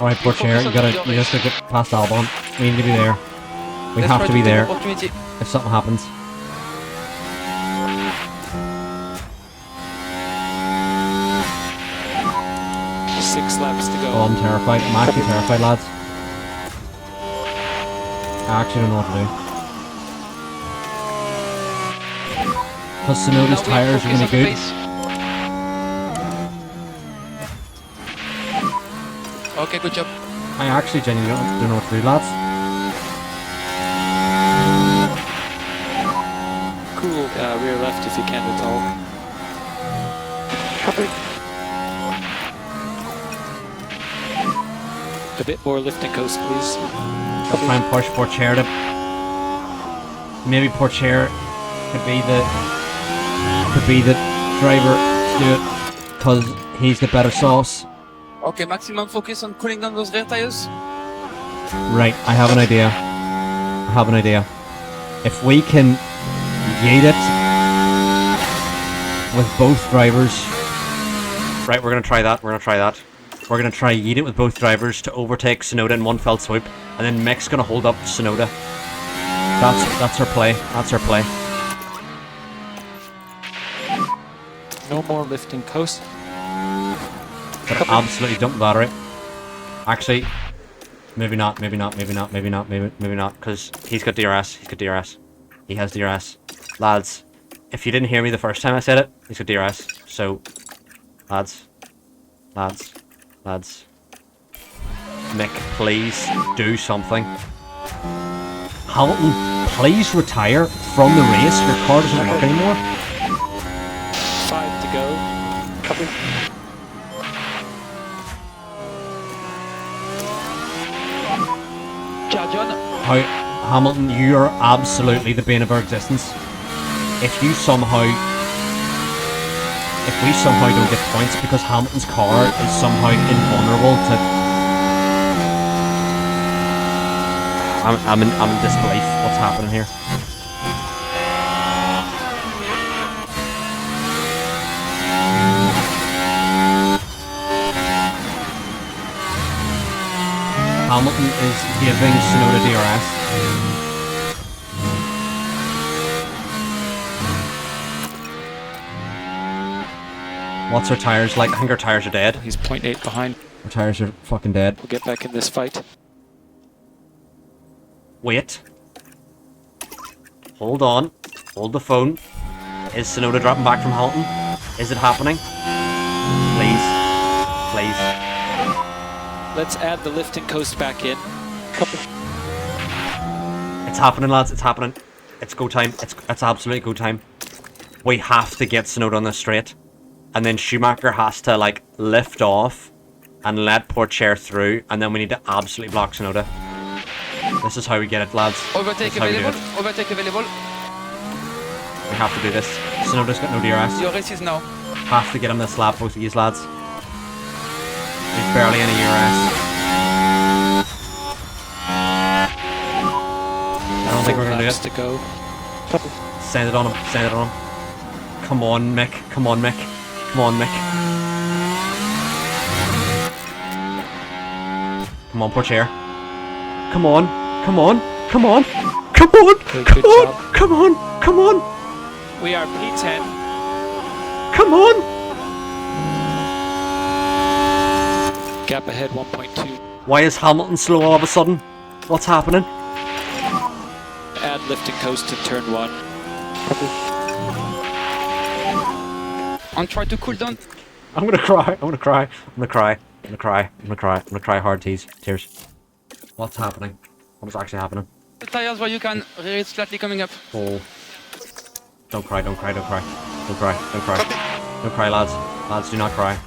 Alright, poor chair, you just gotta get past Albon. We need to be there. We have to be there if something happens. Just 6 laps to go. Oh, I'm terrified. I'm actually terrified, lads. I actually don't know what to do. Because Sonoda's tyres are really good. Okay, good job. I actually genuinely don't know what to do, lads. Cool. Rear left if you can at all. Copy. A bit more lift and coast, please. I'll try and push poor chair to... Maybe poor chair could be the driver to do it. Because he's got better sauce. Okay, maximum focus on cooling down those rear tires. Right, I have an idea. If we can yeet it with both drivers... Right, we're gonna try that. We're gonna try yeet it with both drivers to overtake Sonoda in one fell swoop, and then Mick's gonna hold up Sonoda. That's our play. No more lift and coast. Gonna absolutely dump the battery. Actually, maybe not, because he's got DRS. He has DRS. Lads, if you didn't hear me the first time I said it, he's got DRS. So, lads. Mick, please do something. Hamilton, please retire from the race. Your car doesn't work anymore. 5 to go. Copy. Charge on. Hamilton, you are absolutely the bane of our existence. If we somehow don't get points because Hamilton's car is somehow invulnerable to... I'm in disbelief. What's happening here? Hamilton is giving Sonoda DRS. What's our tires like? I think our tires are dead. He's 0.8 behind. Our tires are fucking dead. We'll get back in this fight. Wait. Hold on. Hold the phone. Is Sonoda dropping back from Hamilton? Is it happening? Please. Let's add the lift and coast back in. Copy. It's happening, lads. It's happening. It's go time. It's absolute go time. We have to get Sonoda on the straight. And then Schumacher has to, like, lift off and let poor chair through. And then we need to absolutely block Sonoda. This is how we get it, lads. Overtake available. Overtake available. We have to do this. Sonoda's got no DRS. Your race is now. Have to get him this lap, both of these lads. There's barely any DRS. I don't think we're gonna do it. To go. Copy. Send it on him. Come on, Mick. Come on, Mick. Come on, poor chair. Come on. We are P10. Come on. Gap ahead 1.2. Why is Hamilton slow all of a sudden? What's happening? Add lifting coast to turn 1. And try to cool down. I'm gonna cry. I'm gonna cry. I'm gonna cry. I'm gonna cry. I'm gonna cry. I'm gonna cry hard tears. What's happening? What's actually happening? The tires where you can rear it slightly coming up. Oh. Don't cry, don't cry, don't cry. Don't cry, don't cry. Don't cry, lads. Lads, do not cry.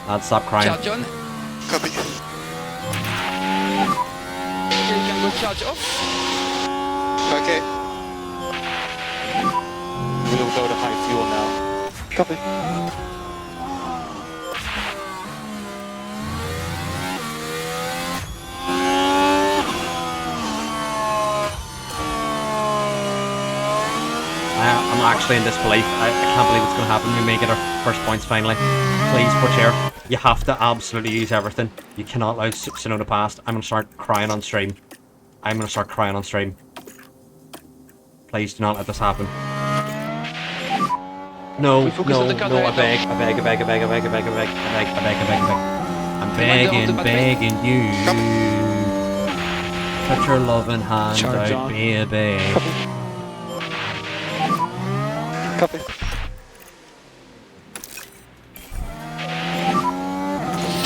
Lads, stop crying. Charge on. Copy. Okay, you can go charge off. Okay. We'll go to high fuel now. Copy. I'm actually in disbelief. I can't believe it's going to happen. We may get our first points finally. Please, poor chair. You have to absolutely use everything. You cannot allow Sonota past. I'm going to start crying on stream. I'm going to start crying on stream. Please do not let this happen. No, focus on no, the car no, I director. beg. I'm begging you. Put your loving hand Charge out, on. baby. Copy.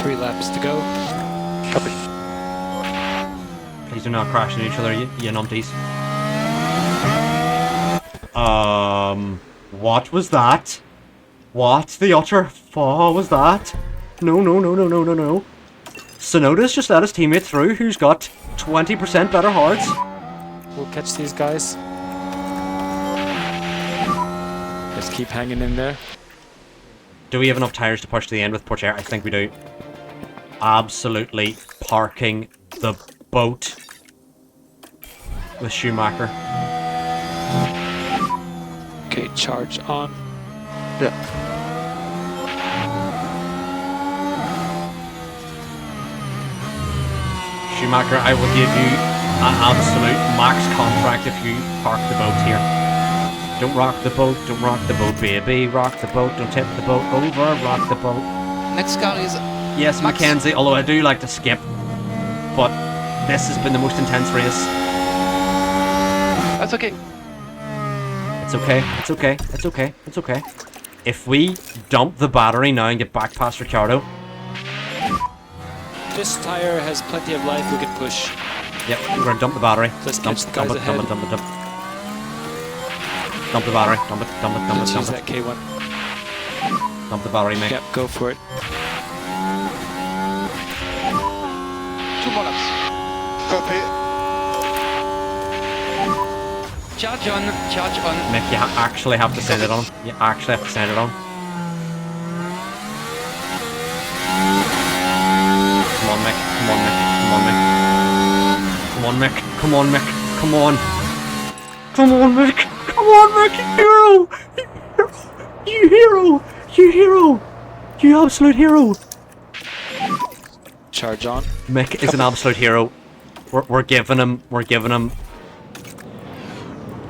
3 laps to go. Copy. Please do not crash into each other, you numpties. What was that? What the utter fuck was that? No. Sonoda's just let his teammate through who's got 20% better hearts. We'll catch these guys. Just keep hanging in there. Do we have enough tires to push to the end with poor chair? I think we do. Absolutely parking the boat with Schumacher. Okay, charge on. Yeah. Schumacher, I will give you an absolute max contract if you park the boat here. Don't rock the boat, baby. Rock the boat, don't tip the boat over, rock the boat. Next car is Yes, Max. Mackenzie, although I do like to skip, but this has been the most intense race. That's okay. It's okay. If we dump the battery now and get back past Ricciardo, This tire has plenty of life, we can push. yep, we're gonna dump the battery. Let's Dump catch the guys ahead. Dump the battery. Dump Let's use it. that K1. Dump the battery, mate. Yep, go for it. 2 more laps. Copy. Charge on. Mick, you actually have to send it on. You actually have to send it on. Come on, Mick. You hero. You absolute hero. Charge on. Mick is an absolute hero. We're giving him a boat.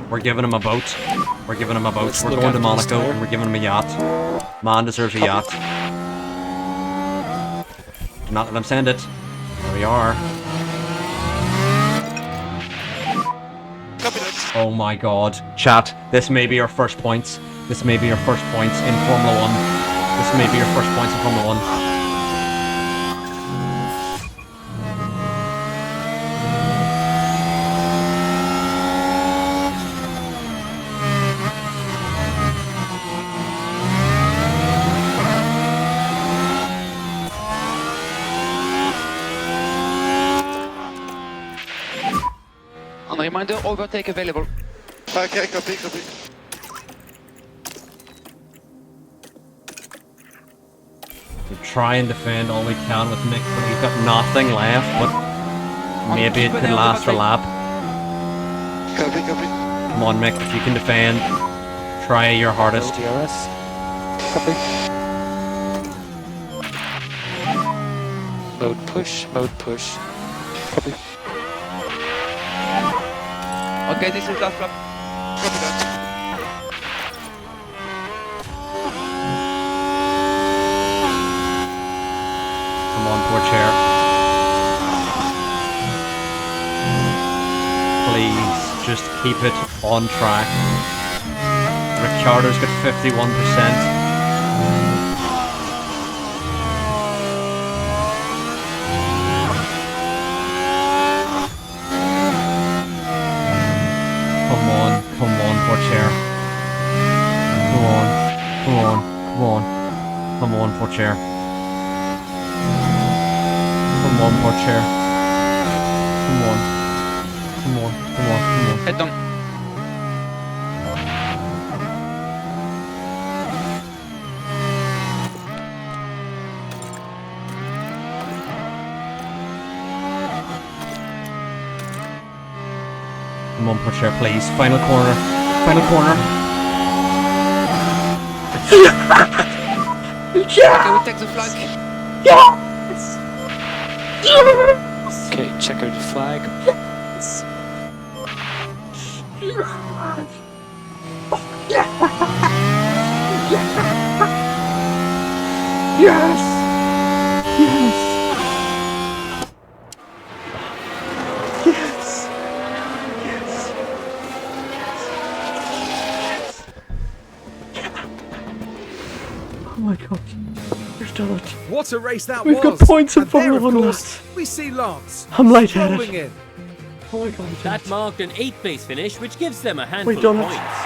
We're Let's going look to after this Monaco tire. and we're giving him a yacht. Man deserves a yacht. Do not let him send it. There we are. Copy that. Oh my god. Chat, this may be your first points. This may be your first points in Formula 1. And reminder, overtake available. Okay, copy. We try and defend all we can with Mick, but he's got nothing left, but maybe it could last a lap. Copy. Come on, Mick, if you can defend, try your hardest. DRS. Copy. Mode push. Copy. Okay, this is last lap. Copy that. just keep it on track. Ricciardo's got 51%. Come on, poor chair. Come on, poor chair. Come on, poor chair. Come on. Head down. Come on, poor chair, please. Final corner. Okay, we take the flag. Okay, checker the flag. Oh my god. We've done it. What a race that We've was! got points in And there, Formula of 1, course, we see Lance I'm lightheaded. strolling in. Oh my god. That marked an 8th place finish, which gives them a handful We've done of it. points.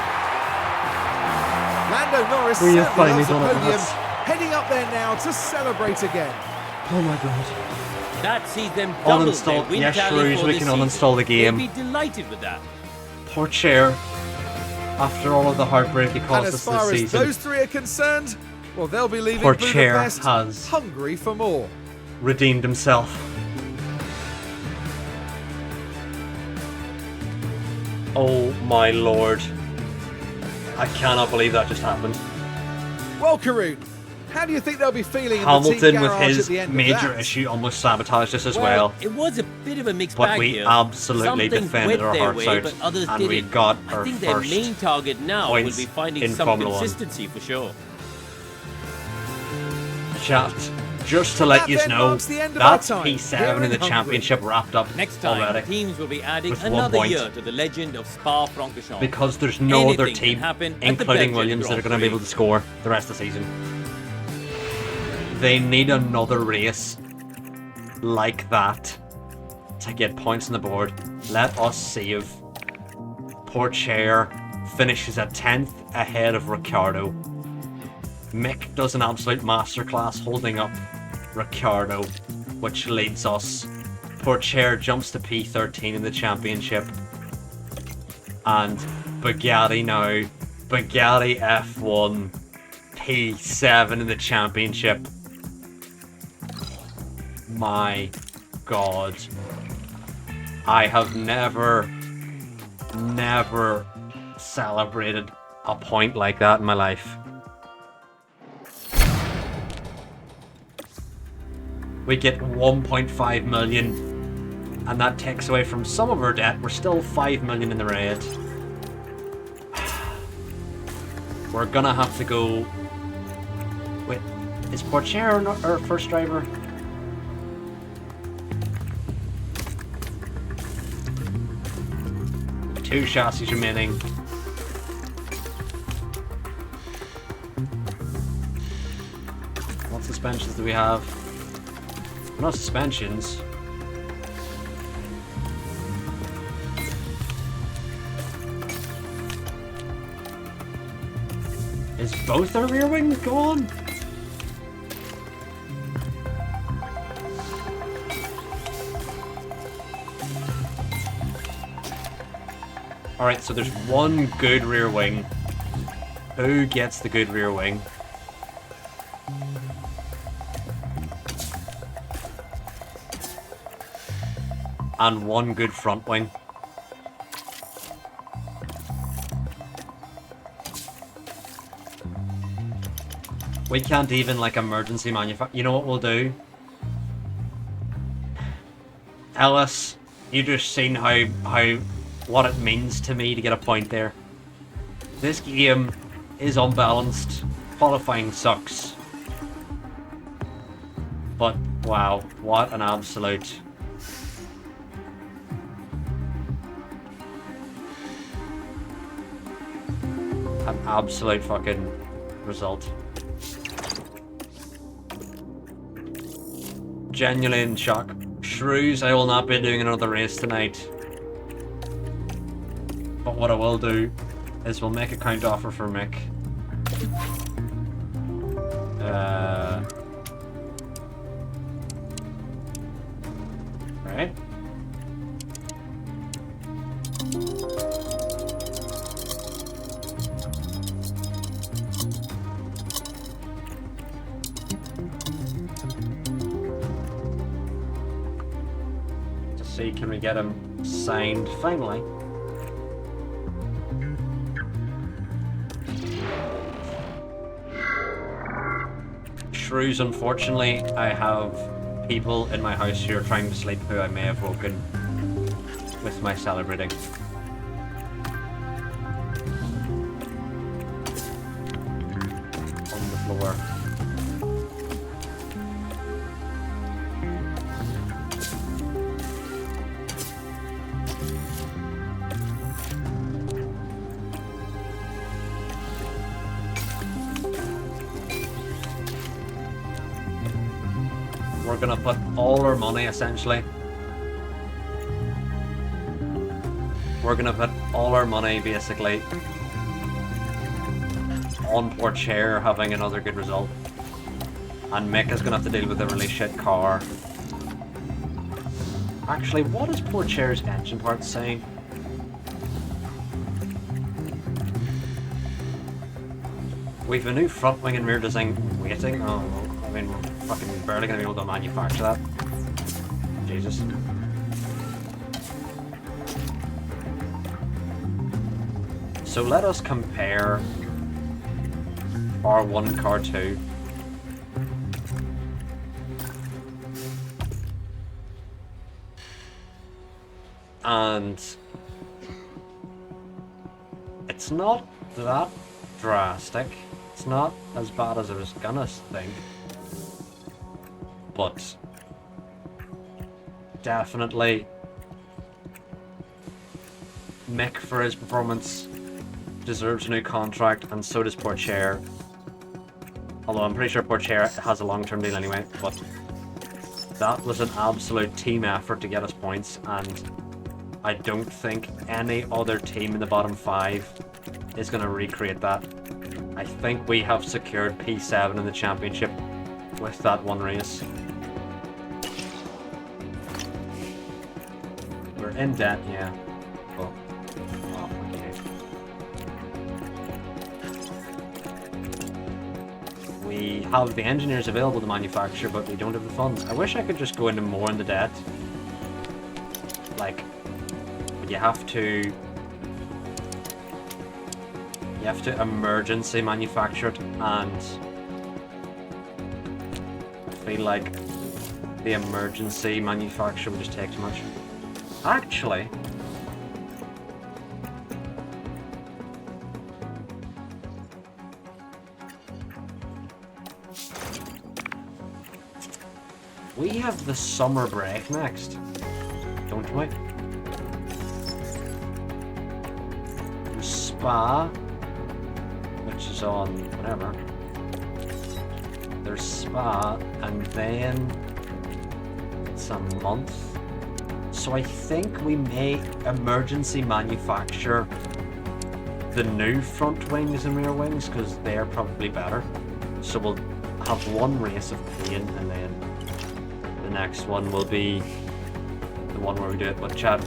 Lando Norris We have certainly finally loves the done it, podium, lads. heading up there now to celebrate again. Oh my god. That sees them double their Uninstall. win Yes, tally Rouge, for we this can season. uninstall the They'll game. be delighted with that. Poor chair. After all of the heartbreak he And caused as us far this as season, those three are concerned, well, they'll be leaving poor chair Budapest has hungry for more. redeemed himself. Oh my lord. I cannot believe that just happened. Well, Karun, how do you think they'll be feeling in the Hamilton, team with garage his at the end major of that? issue, almost sabotaged us as well. It was a bit of a mixed But bag we here. absolutely Some things defended went our their hearts way, out, but others and didn't. we got I our think their first main target now will points be finding in some Formula 1. consistency for sure. Chat, just to let That you then know, marks the end of our that's time P7 here in in the Hungary. championship wrapped up Next time, already. teams will be adding With 1 another point. year to the legend of Spa-Francorchamps. Because there's no other Anything can team, happen at the including Belgian Williams, that are Grand going to be Prix. able to score the rest of the season. They need another race like that to get points on the board. Let us see if poor chair finishes at 10th ahead of Ricciardo. Mick does an absolute masterclass holding up Ricciardo, which leads us. Poor chair jumps to P13 in the championship. And Bugatti now. Bugatti F1 P7 in the championship. My god. I have never celebrated a point like that in my life. We get 1.5 million, and that takes away from some of our debt. We're still 5 million in the red. We're gonna have to go. Wait, is Porcher our first driver? Two chassis remaining. What suspensions do we have? No suspensions. Is both our rear wings gone? Alright, so there's one good rear wing. Who gets the good rear wing? And one good front wing. We can't even like emergency manufacture. You know what we'll do? Ellis, you just seen how what it means to me to get a point there. This game is unbalanced. Qualifying sucks. But wow, what an absolute absolute fucking result. Genuinely in shock. Shrews, I will not be doing another race tonight. But what I will do is we'll make a count offer for Mick. Right. To see, can we get him signed finally? Shrews, unfortunately, I have people in my house who are trying to sleep who I may have woken with my celebrating. On the floor. We're gonna put all our money, essentially. We're gonna put all our money, basically, on Porcher having another good result. And Mick is gonna have to deal with a really shit car. Actually, what is Porcher's engine parts saying? We've a new front wing and rear design waiting. Oh, I mean, we're fucking barely gonna be able to manufacture that. Jesus. So let us compare R1 car 2. And it's not that drastic. It's not as bad as I was gonna think. But definitely Mick, for his performance, deserves a new contract, and so does Porcher. Although I'm pretty sure Porcher has a long-term deal anyway, but that was an absolute team effort to get us points, and I don't think any other team in the bottom 5 is going to recreate that. I think we have secured P7 in the championship with that one race. We're in debt, yeah. Well, oh, okay. We have the engineers available to manufacture, but we don't have the funds. I wish I could just go into more in the debt. Like, but you have to emergency manufacture it, and I feel like the emergency manufacture would just take too much. Actually, we have the summer break next, don't we? The Spa, which is on whatever. There's Spa, and then it's a month. So I think we may emergency manufacture the new front wings and rear wings, because they're probably better. So we'll have one race of pain, and then the next one will be the one where we do it. But chat,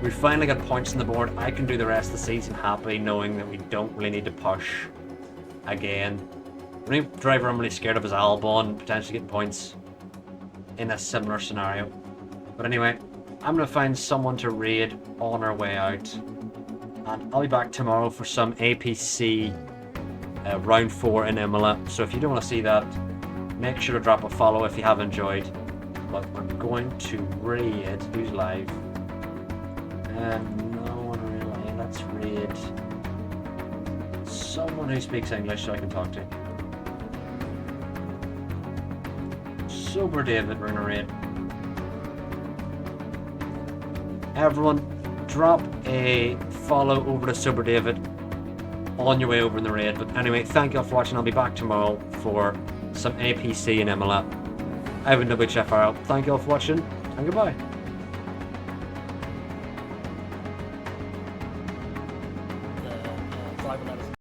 we finally got points on the board. I can do the rest of the season happy, knowing that we don't really need to push again. The only driver I'm really scared of is Albon potentially getting points in a similar scenario. But anyway, I'm going to find someone to raid on our way out. And I'll be back tomorrow for some APC round 4 in Imola. So if you don't want to see that, make sure to drop a follow if you have enjoyed. But we're going to raid. Who's live? No one really. Let's raid someone who speaks English so I can talk to. Sober David, we're going to raid. Everyone, drop a follow over to Sober David. on your way over in the raid. But anyway, thank you all for watching. I'll be back tomorrow for some APC and MLAP. I've been WHFR out. Thank you all for watching, and goodbye.